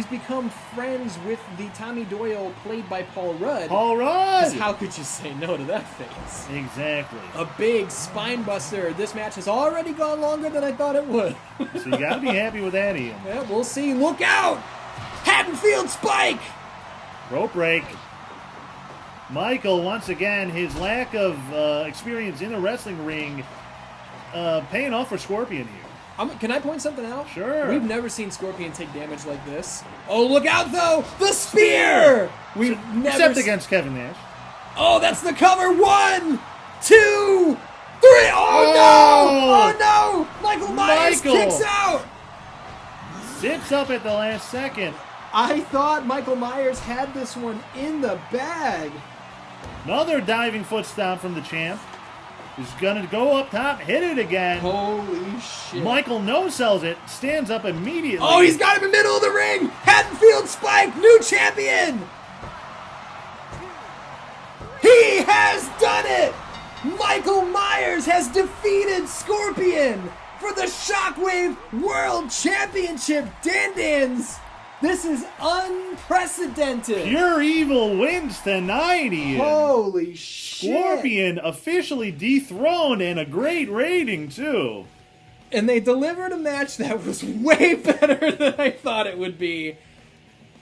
become friends with the Tommy Doyle played by Paul Rudd. Paul Rudd. How could you say no to that face? Exactly. A big spine buster. This match has already gone longer than I thought it would. So you got to be happy with that, Ian. Yeah, we'll see. Look out! Haddonfield spike. Rope break. Michael, once again, his lack of experience in a wrestling ring paying off for Scorpion here. Can I point something out? Sure. We've never seen Scorpion take damage like this. Oh, look out, though! The spear! We've never... Except against Kevin Nash. Oh, that's the cover! 1, 2, 3! Oh, no! Oh, no! Michael Myers kicks out! Sits up at the last second. I thought Michael Myers had this one in the bag. Another diving foot stomp from the champ. He's going to go up top, hit it again. Holy shit. Michael no-sells it, stands up immediately. Oh, he's got him in the middle of the ring. Haddonfield Spike, new champion. He has done it. Michael Myers has defeated Scorpion for the Shockwave World Championship. Dan-Dans. This is unprecedented. Pure Evil wins tonight, Ian. Holy shit. Scorpion officially dethroned and a great rating, too. And they delivered a match that was way better than I thought it would be.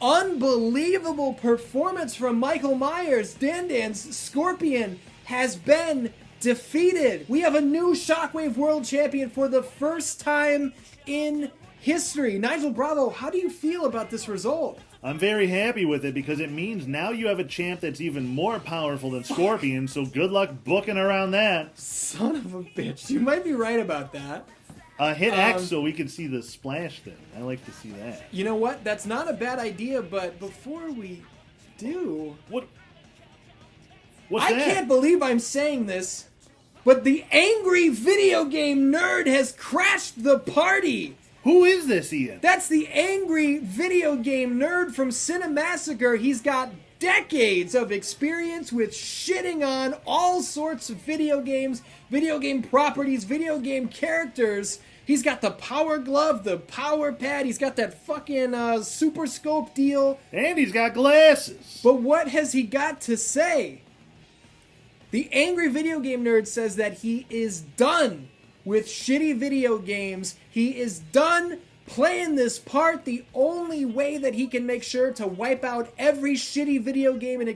Unbelievable performance from Michael Myers. Dan-Dans Scorpion has been defeated. We have a new Shockwave World Champion for the first time in history. Nigel Bravo, how do you feel about this result? I'm very happy with it because it means now you have a champ that's even more powerful than Scorpion, so good luck booking around that. Son of a bitch. You might be right about that. Hit X so we can see the splash thing. I like to see that. You know what? That's not a bad idea, but before we do... What's that? I can't believe I'm saying this, but the angry video game nerd has crashed the party. Who is this, Ian? That's the angry video game nerd from Cinemassacre. He's got decades of experience with shitting on all sorts of video games, video game properties, video game characters. He's got the power glove, the power pad. He's got that fucking super scope deal. And he's got glasses. But what has he got to say? The angry video game nerd says that he is done with shitty video games. He is done playing this part. The only way that he can make sure to wipe out every shitty video game in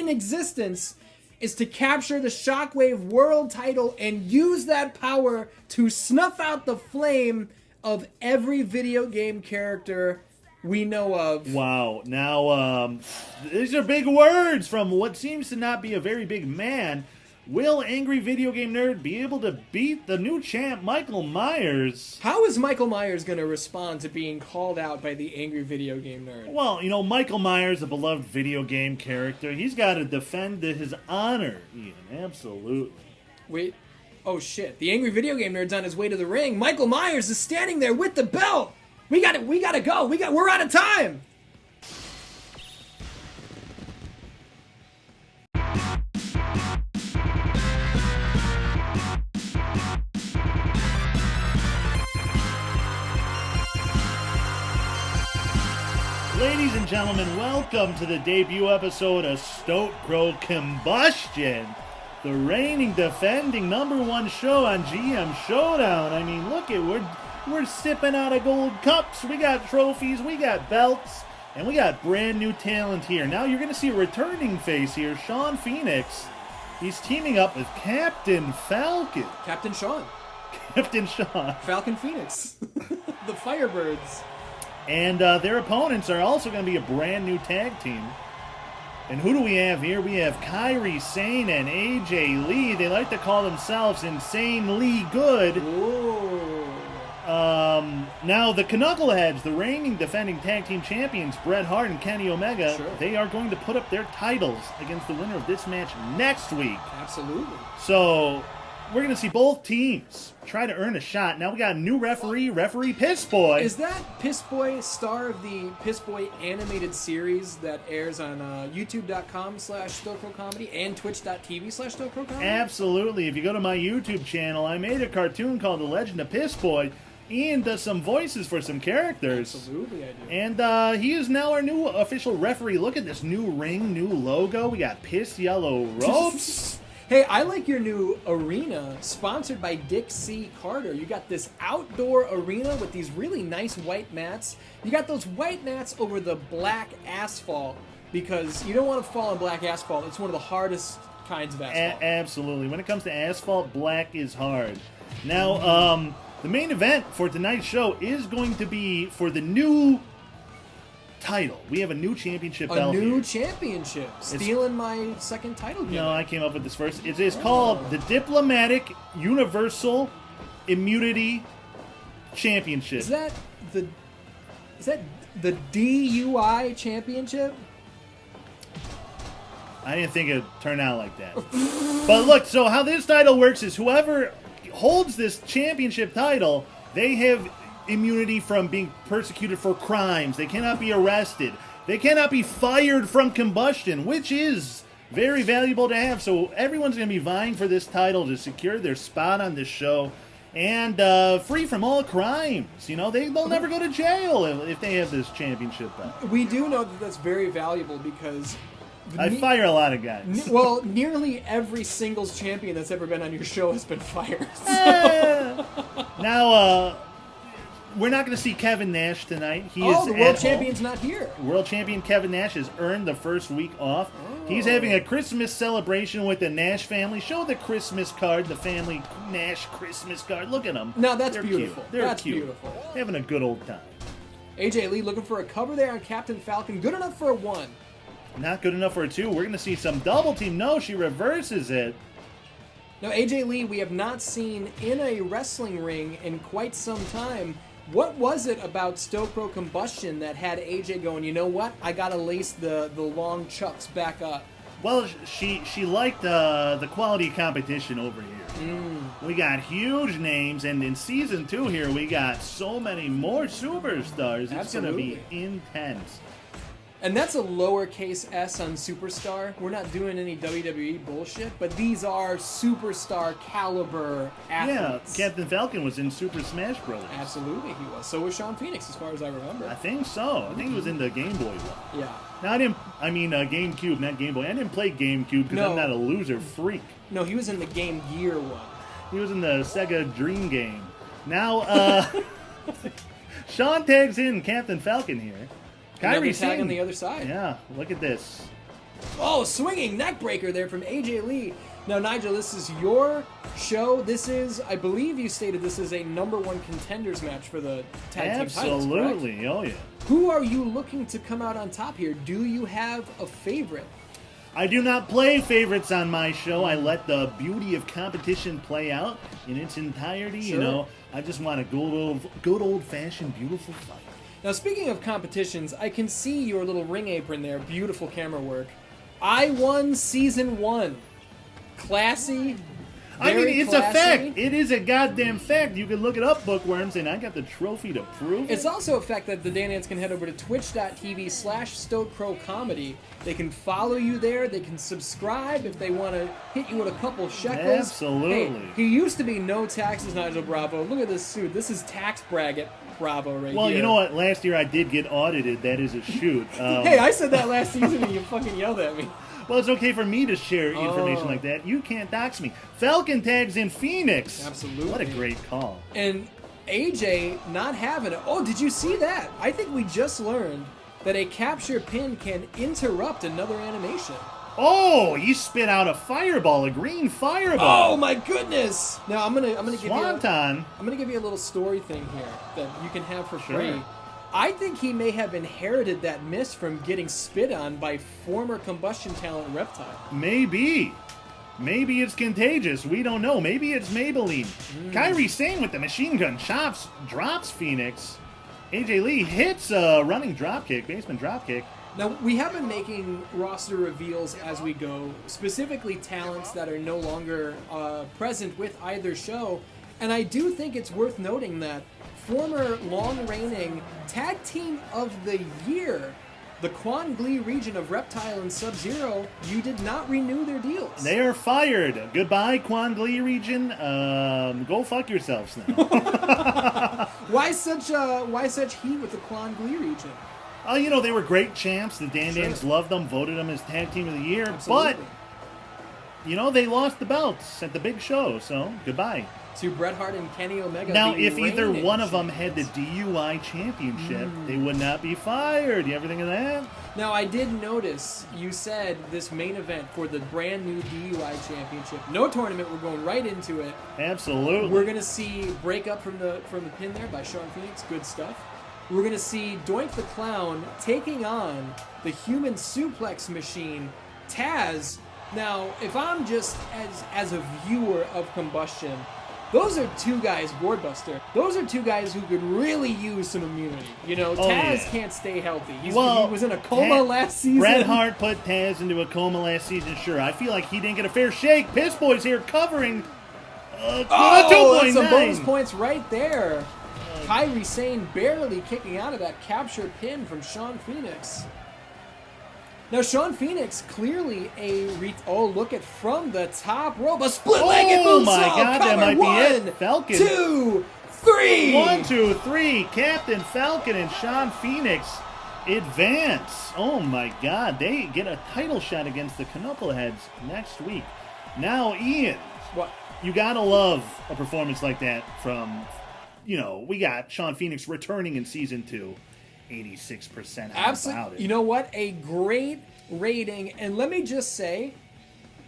existence is to capture the Shockwave World title and use that power to snuff out the flame of every video game character we know of. Wow. Now, these are big words from what seems to not be a very big man. Will Angry Video Game Nerd be able to beat the new champ, Michael Myers? How is Michael Myers going to respond to being called out by the Angry Video Game Nerd? Well, Michael Myers, a beloved video game character, he's got to defend his honor, Ian. Absolutely. Wait. Oh, shit. The Angry Video Game Nerd's on his way to the ring. Michael Myers is standing there with the belt. We gotta go. We're out of time. Ladies and gentlemen, welcome to the debut episode of StokPro Kombustion, the reigning, defending #1 show on GM Showdown. I mean, look at we're sipping out of gold cups. We got trophies, we got belts, and we got brand new talent here. Now you're going to see a returning face here, Sean Phoenix. He's teaming up with Captain Falcon. Captain Sean. Captain Sean. Falcon Phoenix. The Firebirds. And their opponents are also going to be a brand new tag team. And who do we have here? We have Kairi, Sane, and AJ Lee. They like to call themselves Insanely Good. Ooh. Now, the Knuckleheads, the reigning defending tag team champions, Bret Hart and Kenny Omega, Sure. they are going to put up their titles against the winner of this match next week. Absolutely. So, we're going to see both teams try to earn a shot. Now we got a new referee Piss Boy. Is that Piss Boy star of the Piss Boy animated series that airs on youtube.com/StokPro Comedy and twitch.tv/StokPro Comedy? Absolutely. If you go to my YouTube channel, I made a cartoon called The Legend of Piss Boy and some voices for some characters. Absolutely, I do. And he is now our new official referee. Look at this new ring, new logo. We got piss yellow ropes. Hey, I like your new arena, sponsored by Dick C. Carter. You got this outdoor arena with these really nice white mats. You got those white mats over the black asphalt because you don't want to fall on black asphalt. It's one of the hardest kinds of asphalt. Absolutely. When it comes to asphalt, black is hard. Now, the main event for tonight's show is going to be for the new title. We have a new championship belt. A new here. championship. Stealing my second title game. No, I came up with this first. It is called the Diplomatic Universal Immunity Championship. Is that the the DUI championship? I didn't think it'd turn out like that. But look, so how this title works is whoever holds this championship title, they have immunity from being persecuted for crimes. They cannot be arrested. They cannot be fired from Kombustion, which is very valuable to have. So everyone's going to be vying for this title to secure their spot on this show. And free from all crimes. You know, they'll never go to jail if they have this championship belt. We do know that that's very valuable because I fire a lot of guys. Well, nearly every singles champion that's ever been on your show has been fired. Now, we're not going to see Kevin Nash tonight. He is the world champion's not here. World champion Kevin Nash has earned the first week off. He's having a Christmas celebration with the Nash family. Show the Christmas card, the family Nash Christmas card. Look at them. No, that's They're beautiful. Cute. They're That's cute. beautiful. Having a good old time. AJ Lee looking for a cover there on Captain Falcon. Good enough for a 1. Not good enough for a 2. We're going to see some double team. No, she reverses it. Now, AJ Lee, we have not seen in a wrestling ring in quite some time. What was it about StokPro Kombustion that had AJ going, you know what, I got to lace the long chucks back up? Well, she liked the quality competition over here. We got huge names, and in Season 2 here, we got so many more superstars. It's going to be intense. And that's a lowercase s on superstar. We're not doing any WWE bullshit, but these are superstar caliber athletes. Yeah, Captain Falcon was in Super Smash Bros. Absolutely, he was. So was Sean Phoenix, as far as I remember. I think so. I think he was in the Game Boy one. Yeah. Now, GameCube, not Game Boy. I didn't play GameCube because I'm not a loser freak. No, he was in the Game Gear one. He was in the Sega Dream Game. Now, Sean tags in Captain Falcon here. Kairi tag on the other side. Yeah, look at this. Oh, swinging neck breaker there from AJ Lee. Now, Nigel, this is your show. This is, I believe you stated this is a #1 contenders match for the tag team titles, Absolutely, correct? oh yeah. Who are you looking to come out on top here? Do you have a favorite? I do not play favorites on my show. I let the beauty of competition play out in its entirety. Sure. You know, I just want a good old-fashioned, beautiful fight. Now, speaking of competitions, I can see your little ring apron there. Beautiful camera work. I won Season 1. Classy. I mean, it's classy. a fact. It is a goddamn fact. You can look it up, Bookworms, and I got the trophy to prove it. It's also a fact that the Danians can head over to twitch.tv/StokPro Comedy. They can follow you there. They can subscribe if they want to hit you with a couple shekels. Absolutely. Hey, he used to be no taxes, Nigel Bravo. Look at this suit. This is tax bracket Bravo right here. Well, you know what? Last year I did get audited. That is a shoot. Hey, I said that last season and you fucking yelled at me. Well, it's okay for me to share information like that. You can't dox me. Falcon tags in Phoenix. Absolutely. What a great call. And AJ not having it. Oh, did you see that? I think we just learned that a capture pin can interrupt another animation. Oh, he spit out a fireball, a green fireball. Oh my goodness! Now I'm gonna give you Swanton. I'm gonna give you a little story thing here that you can have for free. I think he may have inherited that miss from getting spit on by former Kombustion talent Reptile. Maybe. Maybe it's contagious. We don't know. Maybe it's Maybelline. Kairi Sane with the machine gun drops Phoenix. AJ Lee hits a running dropkick, basement dropkick. Now, we have been making roster reveals as we go, specifically talents that are no longer present with either show, and I do think it's worth noting that former long-reigning Tag Team of the Year, the Quan Glee region of Reptile and Sub-Zero, you did not renew their deals. They are fired. Goodbye, Quan Glee region. Go fuck yourselves now. Why such heat with the Quan Glee region? They were great champs. The Dan-Dans loved them, voted them as Tag Team of the Year. Absolutely. But, they lost the belts at the big show, so goodbye. To Bret Hart and Kenny Omega. Now, if either one of them had the DUI championship, they would not be fired. You ever think of that? Now, I did notice you said this main event for the brand new DUI championship. No tournament. We're going right into it. Absolutely. We're going to see break up from the pin there by Sean Phoenix. Good stuff. We're going to see Doink the Clown taking on the human suplex machine, Taz. Now, if I'm just as a viewer of Kombustion, those are two guys, Boardbuster. Those are two guys who could really use some immunity. Taz can't stay healthy. He was in a coma last season. Bret Hart put Taz into a coma last season, sure. I feel like he didn't get a fair shake. Piss Boy's here covering 2.9. That's some bonus points right there. Kairi Sane barely kicking out of that captured pin from Sean Phoenix. Now, Sean Phoenix clearly look at from the top rope. A split-legged moonsault. Oh, my God, that might be it. Falcon. 2, 3. 1, 2, 3. Captain Falcon and Sean Phoenix advance. Oh, my God. They get a title shot against the Knuckleheads next week. Now, Ian. What? You got to love a performance like that from, we got Sean Phoenix returning in Season 2. 86%. Absolutely. You know what? A great rating. And let me just say,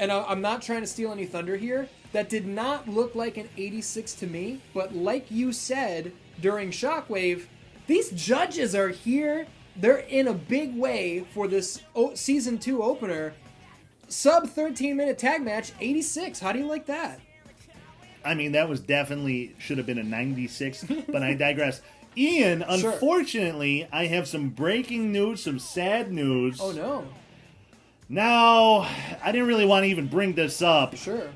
and I'm not trying to steal any thunder here, that did not look like an 86 to me. But like you said during Shockwave, these judges are here. They're in a big way for this Season 2 opener. Sub 13-minute tag match, 86. How do you like that? I mean, that was definitely should have been a 96, but I digress. Ian, unfortunately, I have some breaking news, some sad news. Oh, no. Now, I didn't really want to even bring this up. Sure.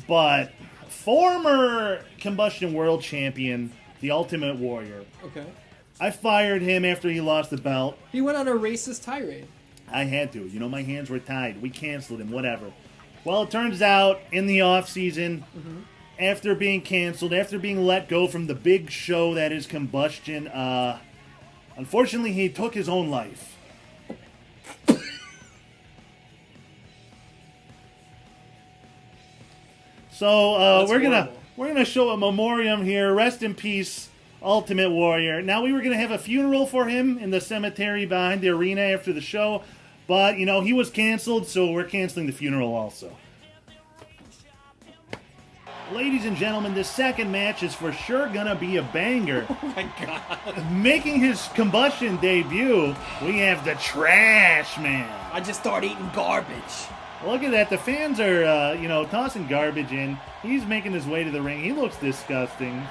But former Kombustion World Champion, the Ultimate Warrior. Okay. I fired him after he lost the belt. He went on a racist tirade. I had to. My hands were tied. We canceled him, whatever. Well, it turns out, in the off-season... After being canceled, after being let go from the big show that is Kombustion, unfortunately, he took his own life. So we're gonna show a memoriam here. Rest in peace, Ultimate Warrior. Now we were gonna have a funeral for him in the cemetery behind the arena after the show, but he was canceled, so we're canceling the funeral also. Ladies and gentlemen, this second match is for sure gonna be a banger. Oh my God. Making his Kombustion debut, we have the Trash Man. I just started eating garbage. Look at that. The fans are, tossing garbage in. He's making his way to the ring. He looks disgusting.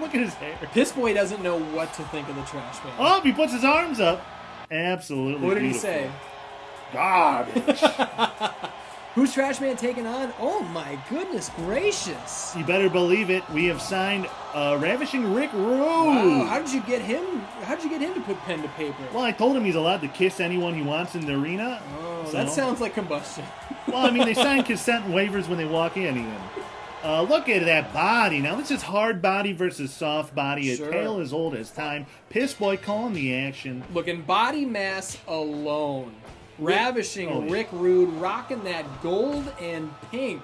Look at his hair. Piss Boy doesn't know what to think of the Trash Man. Oh, he puts his arms up. Absolutely What did beautiful. he say? Garbage. Who's Trash Man taking on? Oh my goodness gracious! You better believe it. We have signed Ravishing Rick Rude. Wow, how did you get him? How did you get him to put pen to paper? Well, I told him he's allowed to kiss anyone he wants in the arena. Oh, that sounds like Kombustion. Well, I mean, they sign consent waivers when they walk in, even. Look at that body. Now, this is hard body versus soft body. Sure. A tale as old as time. Piss Boy calling the action. Look, in body mass alone. Ravishing Rick Rude rocking that gold and pink.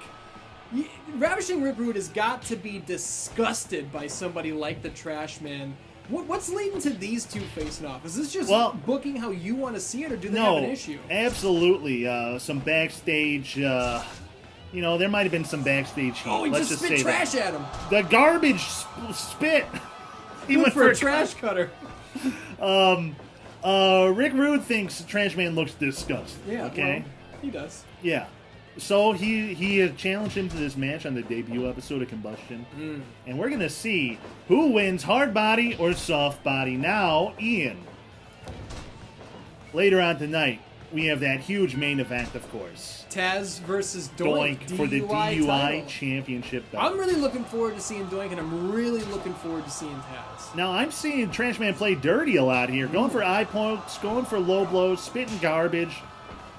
Ravishing Rick Rude has got to be disgusted by somebody like the Trash Man. What's leading to these two facing off? Is this just booking how you want to see it, or do they have an issue? Absolutely. Some backstage, there might have been some backstage heat. Oh, he Let's just say spit trash that. at him. The garbage spit. He went for a trash cutter. Rick Rude thinks Trash Man looks disgusting. Yeah, okay? well, he does. Yeah. So he has challenged him to this match on the debut episode of Kombustion. And we're going to see who wins, hard body or soft body. Now, Ian, later on tonight, we have that huge main event, of course. Taz versus Doink, for the DUI title. championship belt. I'm really looking forward to seeing Doink, and I'm really looking forward to seeing Taz. Now, I'm seeing Trash Man play dirty a lot here. Going for eye pokes, going for low blows, spitting garbage.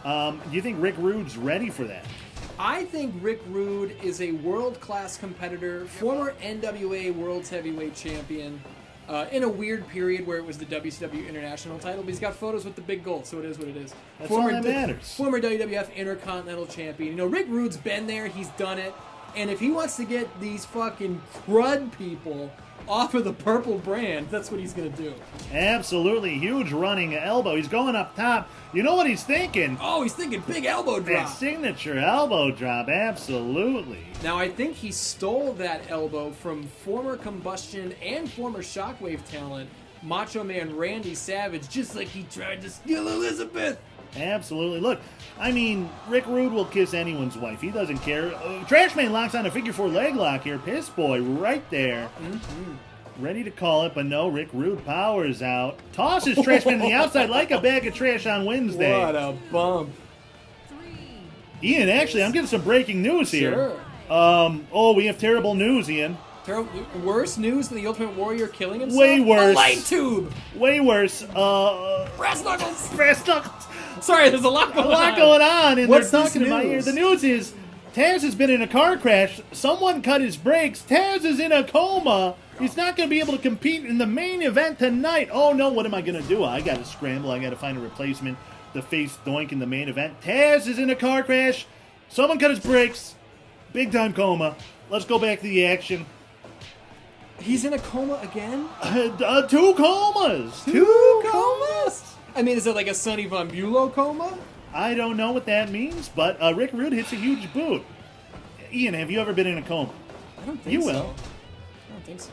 Do you think Rick Rude's ready for that? I think Rick Rude is a world-class competitor, former NWA World Heavyweight Champion, in a weird period where it was the WCW International title, but he's got photos with the big gold, so it is what it is. That's all that matters. Former WWF Intercontinental Champion. You know, Rick Rude's been there, he's done it, and if he wants to get these fucking crud people off of the purple brand, that's what he's going to do. Absolutely. Huge running elbow. He's going up top. You know what he's thinking? Oh, he's thinking big elbow drop. That signature elbow drop. Absolutely. Now, I think he stole that elbow from former Kombustion and former Shockwave talent, Macho Man Randy Savage, just like he tried to steal Elizabeth. Absolutely. Look, I mean, Rick Rude will kiss anyone's wife. He doesn't care. Trash Man locks on a figure 4 leg lock here. Piss Boy right there. Ready to call it, but no, Rick Rude powers out. Tosses Trash Man to the outside like a bag of trash on Wednesday. What a bump. Ian, actually, I'm getting some breaking news here. Sure. We have terrible news, Ian. Worse news than the Ultimate Warrior killing himself? Way worse. A light tube. Way worse. Brass knuckles. Brass knuckles. Sorry, there's a lot going on. A lot going on, and What's they're this talking in my ear. news? The news is Taz has been in a car crash. Someone cut his brakes. Taz is in a coma. He's not going to be able to compete in the main event tonight. Oh, no, what am I going to do? I got to scramble. I got to find a replacement to face Doink in the main event. Taz is in a car crash. Someone cut his brakes. Big time coma. Let's go back to the action. He's in a coma again? 2 comas. 2 comas? I mean, is it like a Sonny Von Bulow coma? I don't know what that means, but Rick Rude hits a huge boot. Ian, have you ever been in a coma? I don't think You so. will. I don't think so.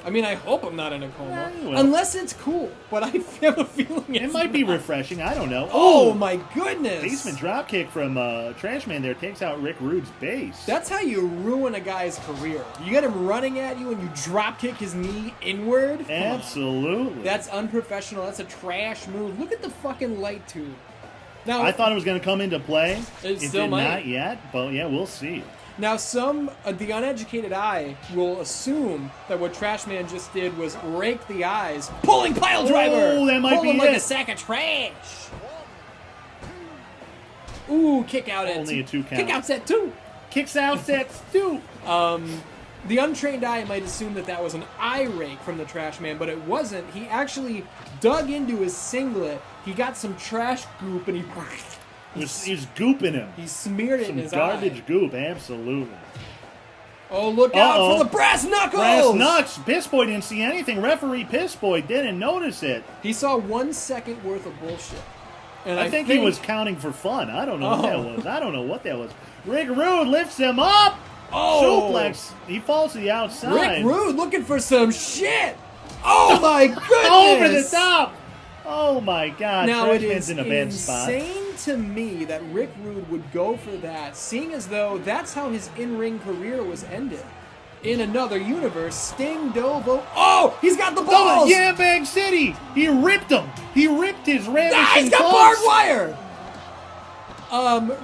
I mean, I hope I'm not in a coma. Yeah, you will. Unless it's cool, but I have a feeling It might be refreshing. I don't know. Oh, my goodness. Basement dropkick from Trash Man there takes out Rick Rude's base. That's how you ruin a guy's career. You get him running at you and you drop kick his knee inward. Absolutely. That's unprofessional. That's a trash move. Look at the fucking light tube. Now, I thought it was going to come into play. It still did might. not yet, but yeah, we'll see. Now, the uneducated eye will assume that what Trash Man just did was rake the eyes, pulling pile driver. Oh, that might Pull be him like it. a sack of trash. Ooh, kick out at Only a 2 count. Kick out set 2. Kicks out sets 2. The untrained eye might assume that was an eye rake from the Trash Man, but it wasn't. He actually dug into his singlet. He got some trash goop and He's gooping him. he smeared it Some in his garbage eye. goop, absolutely. Oh, look out for the brass knuckles! Brass knucks. Piss Boy didn't see anything. Referee Piss Boy didn't notice it. He saw 1 second worth of bullshit. And I think he was counting for fun. I don't know what that was. Rick Rude lifts him up. Oh! Suplex. He falls to the outside. Rick Rude looking for some shit! Oh my goodness! Over the top. Oh my God. Now Trash it Man's is in a bad spot. insane to me that Rick Rude would go for that, seeing as though that's how his in-ring career was ended. In another universe, Sting dove. Oh, he's got the balls! Yeah, Bag City. He ripped him. He ripped his ravishing He's got clothes. barbed wire!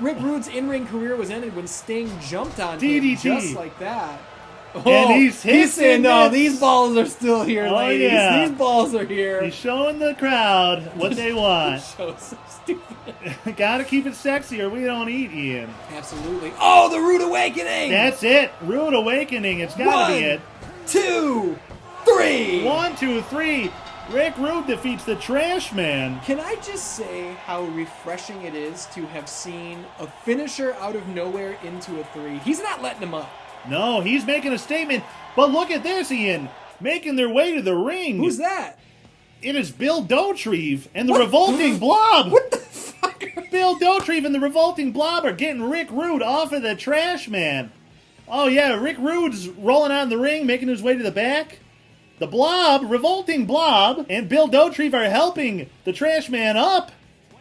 Rick Rude's in-ring career was ended when Sting jumped on him DDT. just like that. And he's saying, hissing no, it. these balls are still here, Oh, ladies. yeah. These balls are here. He's showing the crowd what they want. So stupid. Gotta keep it sexy or we don't eat, Ian. Absolutely. Oh, the Rude Awakening! That's it. Rude Awakening. It's gotta be it. 2, 3. 1, 2, 3. Rick Rude defeats the Trash Man. Can I just say how refreshing it is to have seen a finisher out of nowhere into a 3? He's not letting him up. No, he's making a statement. But look at this, Ian. Making their way to the ring. Who's that? It is Bill Dotrieve and the Revolting Blob. What the fuck? Bill Dotrieve and the Revolting Blob are getting Rick Rude off of the Trash Man. Oh, yeah, Rick Rude's rolling out in the ring, making his way to the back. The Blob, Revolting Blob, and Bill Dotrieve are helping the Trash Man up.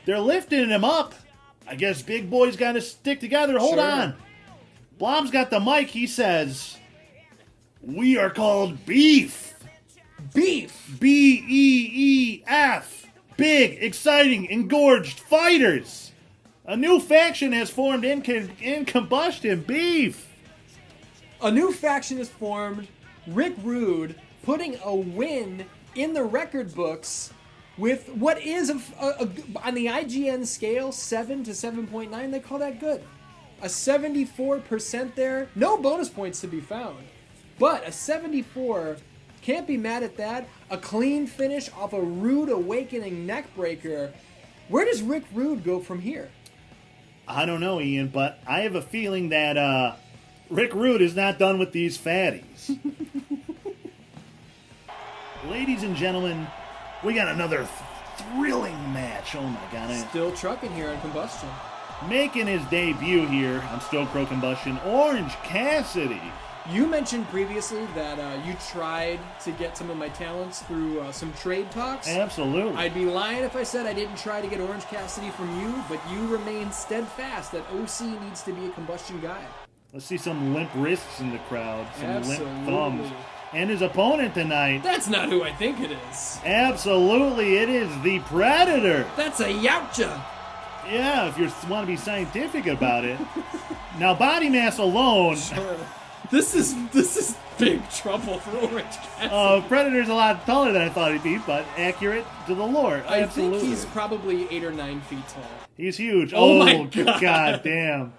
They're lifting him up. I guess big boys got to stick together. Hold on. Blob's got the mic. He says, "We are called Beef." Beef. B-E-E-F. Big, exciting, engorged fighters. A new faction has formed in Kombustion. Beef. A new faction is formed. Rick Rude putting a win in the record books with what is, on the IGN scale, 7 to 7.9. They call that good. A 74% there. No bonus points to be found. But a 74, can't be mad at that. A clean finish off a Rude Awakening neckbreaker. Where does Rick Rude go from here? I don't know, Ian, but I have a feeling that Rick Rude is not done with these fatties. Ladies and gentlemen, we got another thrilling match. Oh my god. Still trucking here on Kombustion. Making his debut here on StokPro Kombustion, Orange Cassidy. You mentioned previously that you tried to get some of my talents through some trade talks. Absolutely. I'd be lying if I said I didn't try to get Orange Cassidy from you, but you remain steadfast that OC needs to be a Kombustion guy. Let's see some limp wrists in the crowd, some Absolutely. limp thumbs. And his opponent tonight. That's not who I think it is. Absolutely, it is the Predator. That's a Yautja. Yeah, if you want to be scientific about it. Now, body mass alone. Sure. This is big trouble for Orange Cassidy. Predator's a lot taller than I thought he'd be, but accurate to the lore. I think he's probably 8 or 9 feet tall. He's huge. Oh my god. God damn.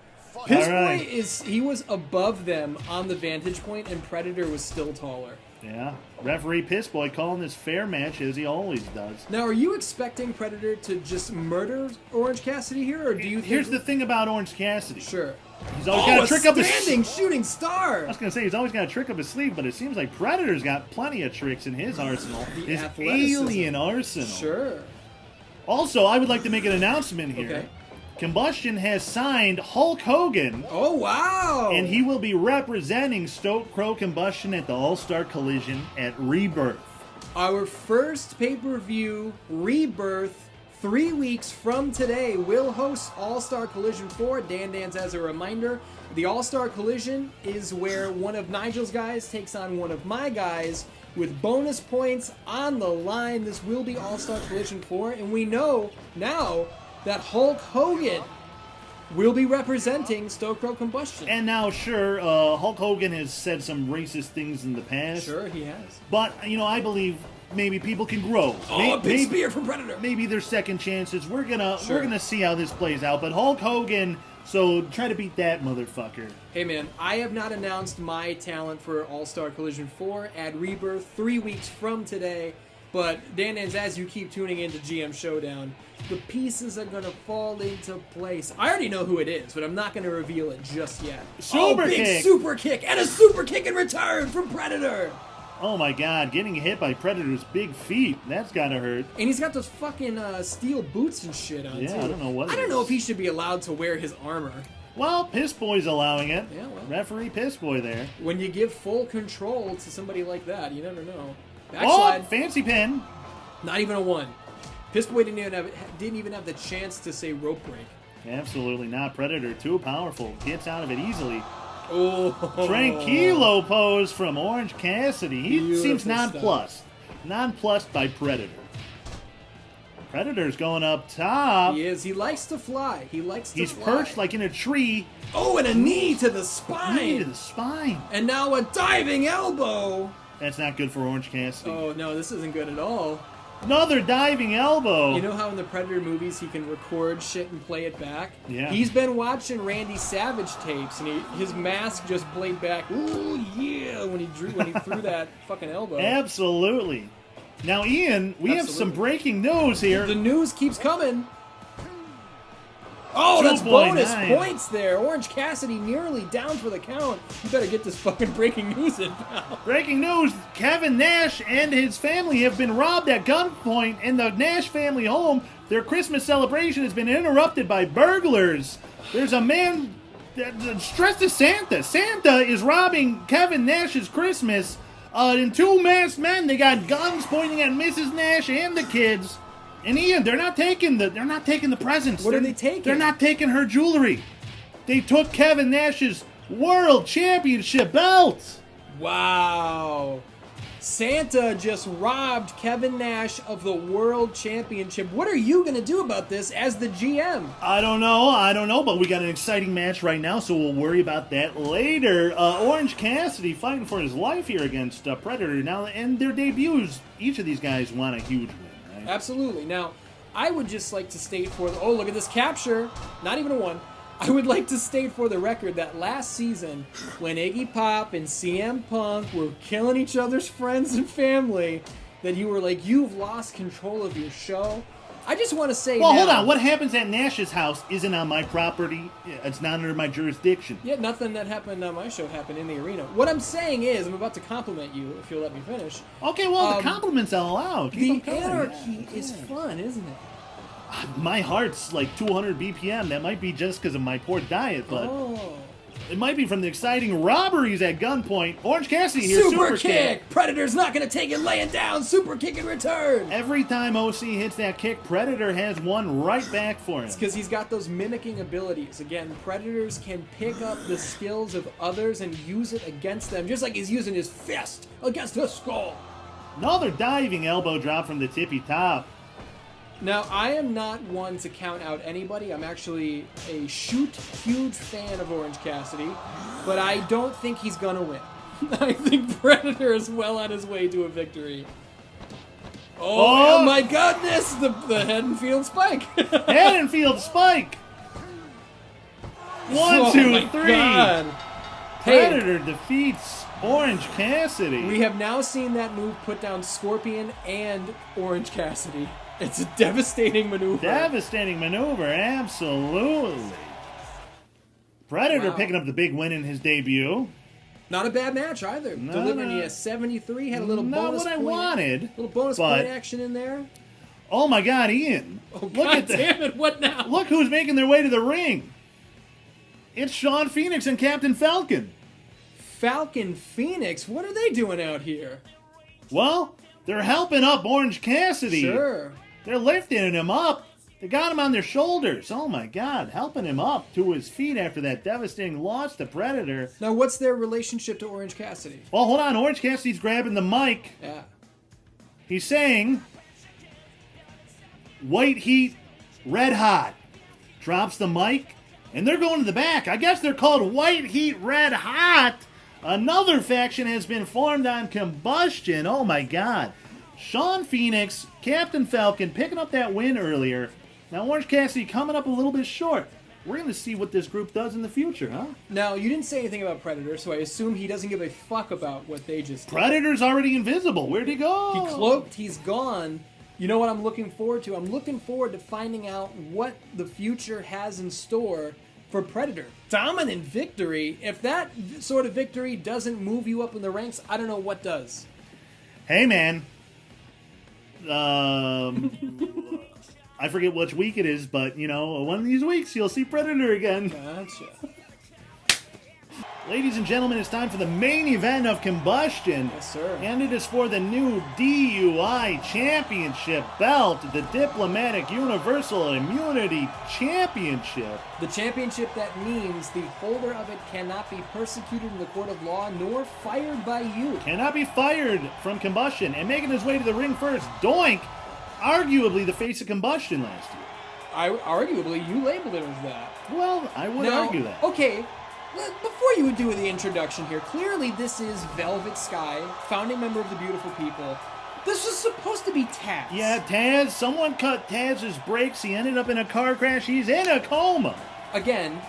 His point is he was above them on the vantage point, and Predator was still taller. Yeah. Referee Pissboy calling this fair match as he always does. Now, are you expecting Predator to just murder Orange Cassidy here, or do you think... Here's the thing about Orange Cassidy. Sure. He's always got a trick up his... standing shooting star! I was going to say, he's always got a trick up his sleeve, but it seems like Predator's got plenty of tricks in his arsenal. His alien arsenal. Sure. Also, I would like to make an announcement here. Okay. Kombustion has signed Hulk Hogan. Oh, wow! And he will be representing StokPro Kombustion at the All-Star Collision at Rebirth. Our first pay-per-view, Rebirth, 3 weeks from today, will host All-Star Collision 4. Dan Dan's as a reminder. The All-Star Collision is where one of Nigel's guys takes on one of my guys with bonus points on the line. This will be All-Star Collision 4, and we know now that Hulk Hogan will be representing StokPro Kombustion. And now, sure, Hulk Hogan has said some racist things in the past. Sure, he has. But, I believe maybe people can grow. Oh, a big spear from Predator. Maybe there's second chances. We're gonna see how this plays out. But Hulk Hogan, so try to beat that motherfucker. Hey man, I have not announced my talent for All-Star Collision 4 at Rebirth 3 weeks from today. But Dan, as you keep tuning into GM Showdown, the pieces are going to fall into place. I already know who it is, but I'm not going to reveal it just yet. Big super kick, and a super kick in return from Predator. Oh my god, getting hit by Predator's big feet. That's gotta hurt. And he's got those fucking steel boots and shit on, yeah, too. I don't know what I don't know if he should be allowed to wear his armor. Well, Piss Boy's allowing it. Yeah, well. Referee Piss Boy there. When you give full control to somebody like that, you never know. Backslide. Oh, fancy pin. Not even a 1. Pissboy didn't even have the chance to say rope break. Absolutely not. Predator, too powerful. Gets out of it easily. Oh. Tranquilo pose from Orange Cassidy. He Beautiful seems nonplussed. Nonplussed by Predator. Predator's going up top. He is. He likes to fly. He's perched like in a tree. Oh, and a knee to the spine. Knee to the spine. And now a diving elbow. That's not good for Orange Cassidy. Oh, no, this isn't good at all. Another diving elbow. You know how in the Predator movies he can record shit and play it back? Yeah. He's been watching Randy Savage tapes, and his mask just played back, ooh, yeah, when he threw that fucking elbow. Absolutely. Now, Ian, we have some breaking news here. The news keeps coming. Oh, that's bonus points there. Orange Cassidy nearly down for the count. You better get this fucking breaking news in, pal. Breaking news, Kevin Nash and his family have been robbed at gunpoint in the Nash family home. Their Christmas celebration has been interrupted by burglars. There's a man dressed as Santa. Santa is robbing Kevin Nash's Christmas. And two masked men, they got guns pointing at Mrs. Nash and the kids. And Ian, they're not taking the presents. What are they taking? They're not taking her jewelry. They took Kevin Nash's World Championship belt. Wow. Santa just robbed Kevin Nash of the World Championship. What are you going to do about this as the GM? I don't know, but we got an exciting match right now, so we'll worry about that later. Orange Cassidy fighting for his life here against Predator now, and their debuts, each of these guys want a huge win, right? Absolutely. Now, I would just like to state oh, look at this capture. Not even a one. I would like to state for the record that last season, when Iggy Pop and CM Punk were killing each other's friends and family, that you were like, you've lost control of your show. I just want to say Well, hold on. What happens at Nash's house isn't on my property. It's not under my jurisdiction. Yeah, nothing that happened on my show happened in the arena. What I'm saying is, I'm about to compliment you, if you'll let me finish. Okay, well, the compliments I'll allow. The anarchy is fun, isn't it? My heart's like 200 BPM. That might be just because of my poor diet, but it might be from the exciting robberies at gunpoint. Orange Cassidy here, super kick! Predator's not going to take it laying down. Super kick in return. Every time OC hits that kick, Predator has one right back for him. It's because he's got those mimicking abilities. Again, Predators can pick up the skills of others and use it against them, just like he's using his fist against the skull. Another diving elbow drop from the tippy top. Now, I am not one to count out anybody. I'm actually a huge fan of Orange Cassidy, but I don't think he's going to win. I think Predator is well on his way to a victory. Oh my goodness! The head and field spike. Head and field spike. 1, 2, 3. God. Predator defeats Orange Cassidy. We have now seen that move put down Scorpion and Orange Cassidy. It's a devastating maneuver. Devastating maneuver, absolutely. Predator picking up the big win in his debut. Not a bad match either. Delivering you a 73, had a little bonus what I point. wanted. Little bonus point action in there. Oh my God, Ian! Oh, God damn it! What now? Look who's making their way to the ring. It's Sean Phoenix and Captain Falcon. Falcon Phoenix? What are they doing out here? Well, they're helping up Orange Cassidy. Sure. They're lifting him up. They got him on their shoulders. Oh my God, helping him up to his feet after that devastating loss to Predator. Now, what's their relationship to Orange Cassidy? Well, hold on. Orange Cassidy's grabbing the mic. Yeah. He's saying, "White heat, red hot." Drops the mic, and they're going to the back. I guess they're called White Heat, Red Hot. Another faction has been formed on Kombustion. Oh my God. Sean Phoenix, Captain Falcon picking up that win earlier. Now Orange Cassidy coming up a little bit short. We're going to see what this group does in the future, huh? Now, you didn't say anything about Predator, so I assume he doesn't give a fuck about what they just did. Predator's already invisible. Where'd he go? He cloaked, he's gone. You know what I'm looking forward to? I'm looking forward to finding out what the future has in store for Predator. Dominant victory. If that sort of victory doesn't move you up in the ranks, I don't know what does. Hey, man. I forget which week it is, but, you know, one of these weeks you'll see Predator again. Gotcha. Ladies and gentlemen, it's time for the main event of Kombustion. Yes, sir. And it is for the new DUI Championship belt, the Diplomatic Universal Immunity Championship. The championship that means the holder of it cannot be persecuted in the court of law nor fired by you. Cannot be fired from Kombustion. And making his way to the ring first, Doink, arguably the face of Kombustion last year. Arguably, you labeled it as that. Well, I would argue that. Okay. Before you would do the introduction here, clearly this is Velvet Sky, founding member of the Beautiful People. This was supposed to be Taz. Yeah, Taz. Someone cut Taz's brakes. He ended up in a car crash. He's in a coma. Again.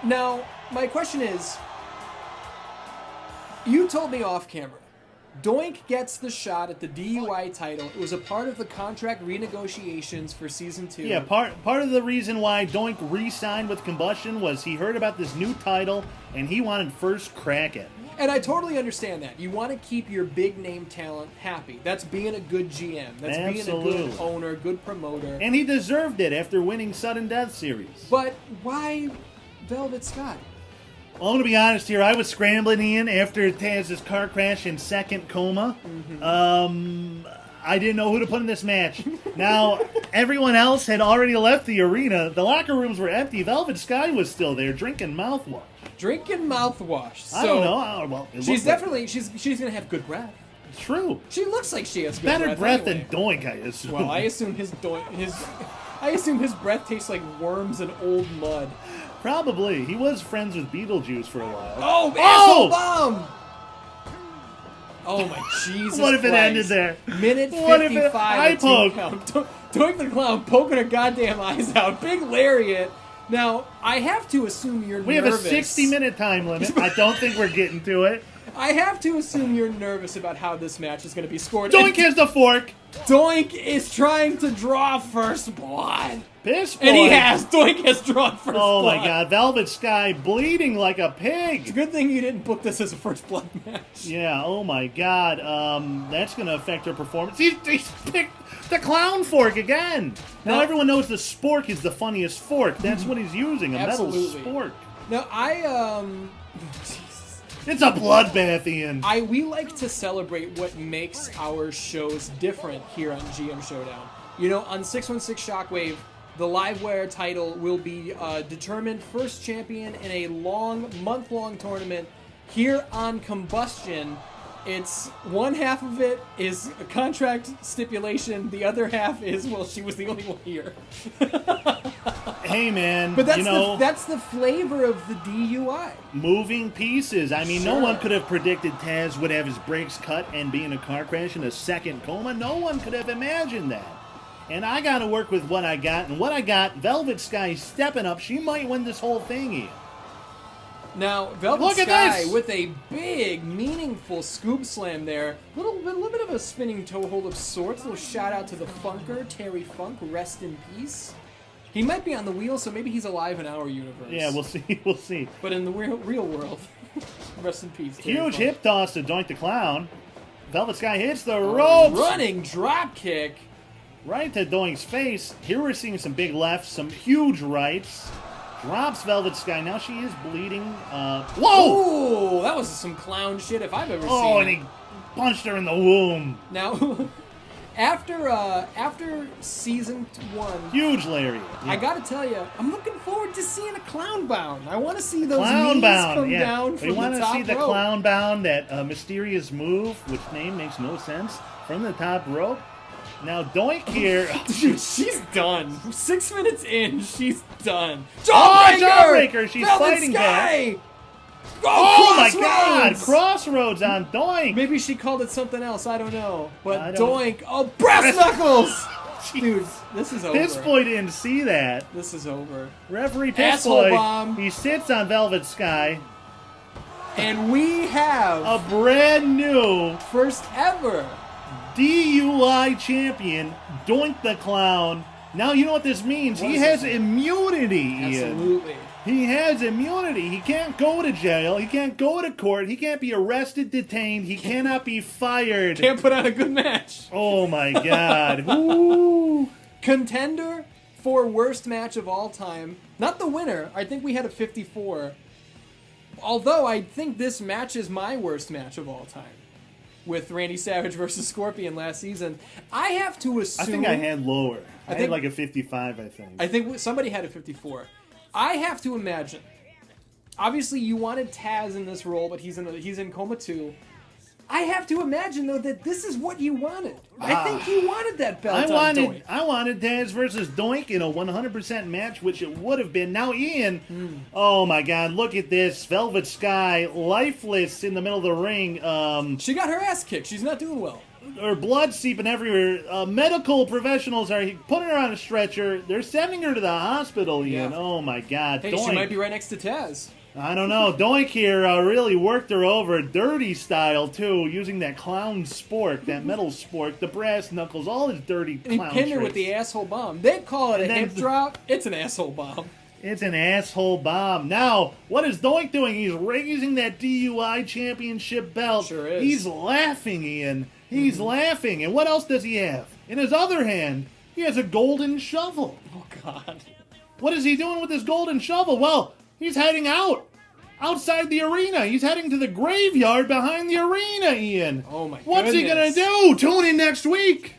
Now, my question is, you told me off camera, Doink gets the shot at the DUI title. It was a part of the contract renegotiations for Season 2. Yeah, part of the reason why Doink re-signed with Kombustion was he heard about this new title, and he wanted first crack at it. And I totally understand that. You want to keep your big-name talent happy. That's being a good GM. That's Absolutely. Being a good owner, good promoter. And he deserved it after winning Sudden Death Series. But why Velvet Sky? I'm going to be honest here. I was scrambling in after Taz's car crash in second coma. I didn't know who to put in this match. Now, everyone else had already left the arena. The locker rooms were empty. Velvet Sky was still there drinking mouthwash. So I don't know. Well, she's definitely she's gonna have good breath. True. She looks like she has good Better breath anyway. than Doink, I assume. Well, I assume his breath tastes like worms and old mud. Probably. He was friends with Beetlejuice for a while. Oh, asshole bomb! Oh my Jesus! What if it Christ. ended there? Minute 55. Eye poke. Doink the clown poking her goddamn eyes out. Big lariat. Now I have to assume you're nervous. We have a 60-minute time limit. I don't think we're getting to it. I have to assume you're nervous about how this match is going to be scored. Doink has the fork. Doink is trying to draw first blood. Piss boy. And he has. Doink has drawn first blood. Oh my God. Velvet Sky bleeding like a pig. It's a good thing you didn't book this as a first blood match. Yeah, oh my God. That's going to affect her performance. He's picked the clown fork again. Now everyone knows the spork is the funniest fork. That's what he's using, a metal spork. Now, It's a bloodbath, Ian. We like to celebrate what makes our shows different here on GM Showdown. You know, on 616 Shockwave, the Livewire title will be determined first champion in a month-long tournament. Here on Kombustion, it's one half of it is a contract stipulation. The other half is, well, she was the only one here. Hey, man, but that's the flavor of the DUI. Moving pieces. I mean, no one could have predicted Taz would have his brakes cut and be in a car crash in a second coma. No one could have imagined that. And I got to work with what I got. And what I got, Velvet Sky stepping up. She might win this whole thing, Ian. Now, Velvet Sky with a big, meaningful scoop slam there. A little bit of a spinning toe hold of sorts. A little shout out to the Funker, Terry Funk, rest in peace. He might be on the wheel, so maybe he's alive in our universe. Yeah, we'll see. We'll see. But in the real world, rest in peace. Huge hip toss to Doink the Clown. Velvet Sky hits the ropes. Running drop kick. Right to Doink's face. Here we're seeing some big lefts, some huge rights. Drops Velvet Sky. Now she is bleeding. Whoa! Ooh, that was some clown shit if I've ever seen. Oh, and he punched her in the womb. Now, after season 1, huge lariat. Yeah. I gotta tell you, I'm looking forward to seeing a clown bound. I want to see those knees come down from the top rope. We want to see the clown bound, that mysterious move, which name makes no sense, from the top rope. Now Doink here. Dude, she's done. 6 minutes in, she's done. Jawbreaker! She's fighting back. Oh my God! Crossroads on Doink. Maybe she called it something else. I don't know. But Doink. Oh, brass knuckles! Dude, this is over. Pissboy didn't see that. This is over. Referee Pissboy. He sits on Velvet Sky. And we have a brand new first ever DUI champion, Doink the Clown. Now you know what this means. He has immunity, Ian. Absolutely. He has immunity. He can't go to jail. He can't go to court. He can't be arrested, detained. He cannot be fired. Can't put on a good match. Oh, my God. Ooh. Contender for worst match of all time. Not the winner. I think we had a 54. Although I think this match is my worst match of all time. With Randy Savage versus Scorpion last season. I have to assume... I think I had lower. I had like a 55, I think. I think somebody had a 54. I have to imagine. Obviously, you wanted Taz in this role, but he's in coma too. I have to imagine though that this is what you wanted. I think you wanted that belt. I wanted Taz versus Doink in a 100% match, which it would have been. Now, Ian, oh my God, look at this. Velvet Sky, lifeless in the middle of the ring. She got her ass kicked. She's not doing well. Her blood seeping everywhere. Medical professionals are putting her on a stretcher. They're sending her to the hospital, Ian. Yeah. Oh my God. Hey, Doink. she might be right next to Taz. I don't know. Doink here really worked her over, dirty style too, using that clown spork, that metal spork, the brass knuckles, all his dirty clown tricks. He pinned her with the asshole bomb. They call it a hip drop. It's an asshole bomb. It's an asshole bomb. Now, what is Doink doing? He's raising that DUI championship belt. Sure is. He's laughing, Ian. He's laughing. And what else does he have? In his other hand, he has a golden shovel. Oh, God. What is he doing with this golden shovel? Well, he's heading out. outside the arena. He's heading to the graveyard behind the arena, Ian. Oh, my What's he goodness. going to do? Tune in next week.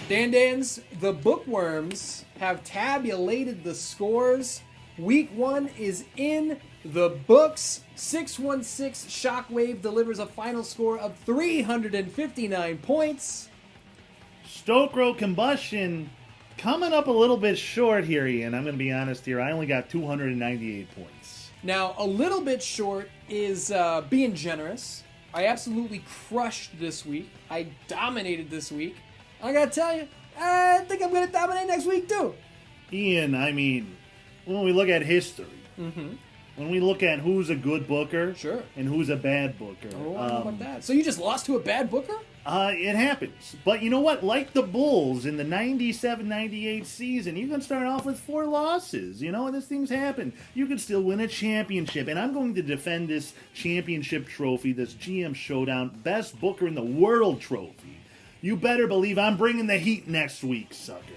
Dan-Dans, the bookworms have tabulated the scores. Week 1 is in the books. 616 Shockwave delivers a final score of 359 points. StokPro Kombustion coming up a little bit short here, Ian. I'm going to be honest here. I only got 298 points. Now, a little bit short is being generous. I absolutely crushed this week. I dominated this week. I gotta tell you, I think I'm gonna dominate next week too. Ian, I mean, when we look at history, when we look at who's a good booker Sure. and who's a bad booker, Oh, I don't know about that. So you just lost to a bad booker? it happens. But you know what? Like the Bulls in the 97-98 season, you can start off with 4 losses. You know, and these things happen. You can still win a championship. And I'm going to defend this championship trophy, this GM Showdown Best Booker in the World trophy. You better believe I'm bringing the heat next week, sucker.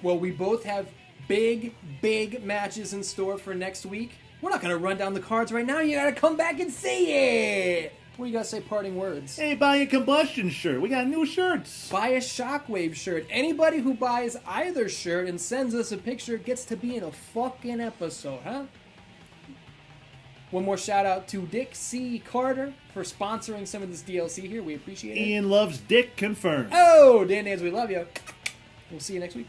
Well, we both have big, big matches in store for next week. We're not gonna run down the cards right now. You gotta come back and see it. What do you gotta say parting words? Hey, buy a Kombustion shirt. We got new shirts. Buy a Shockwave shirt. Anybody who buys either shirt and sends us a picture gets to be in a fucking episode, huh? One more shout out to Dick C. Carter for sponsoring some of this DLC here. We appreciate it. Ian loves dick confirmed. Oh, Dan Dans, we love you. We'll see you next week.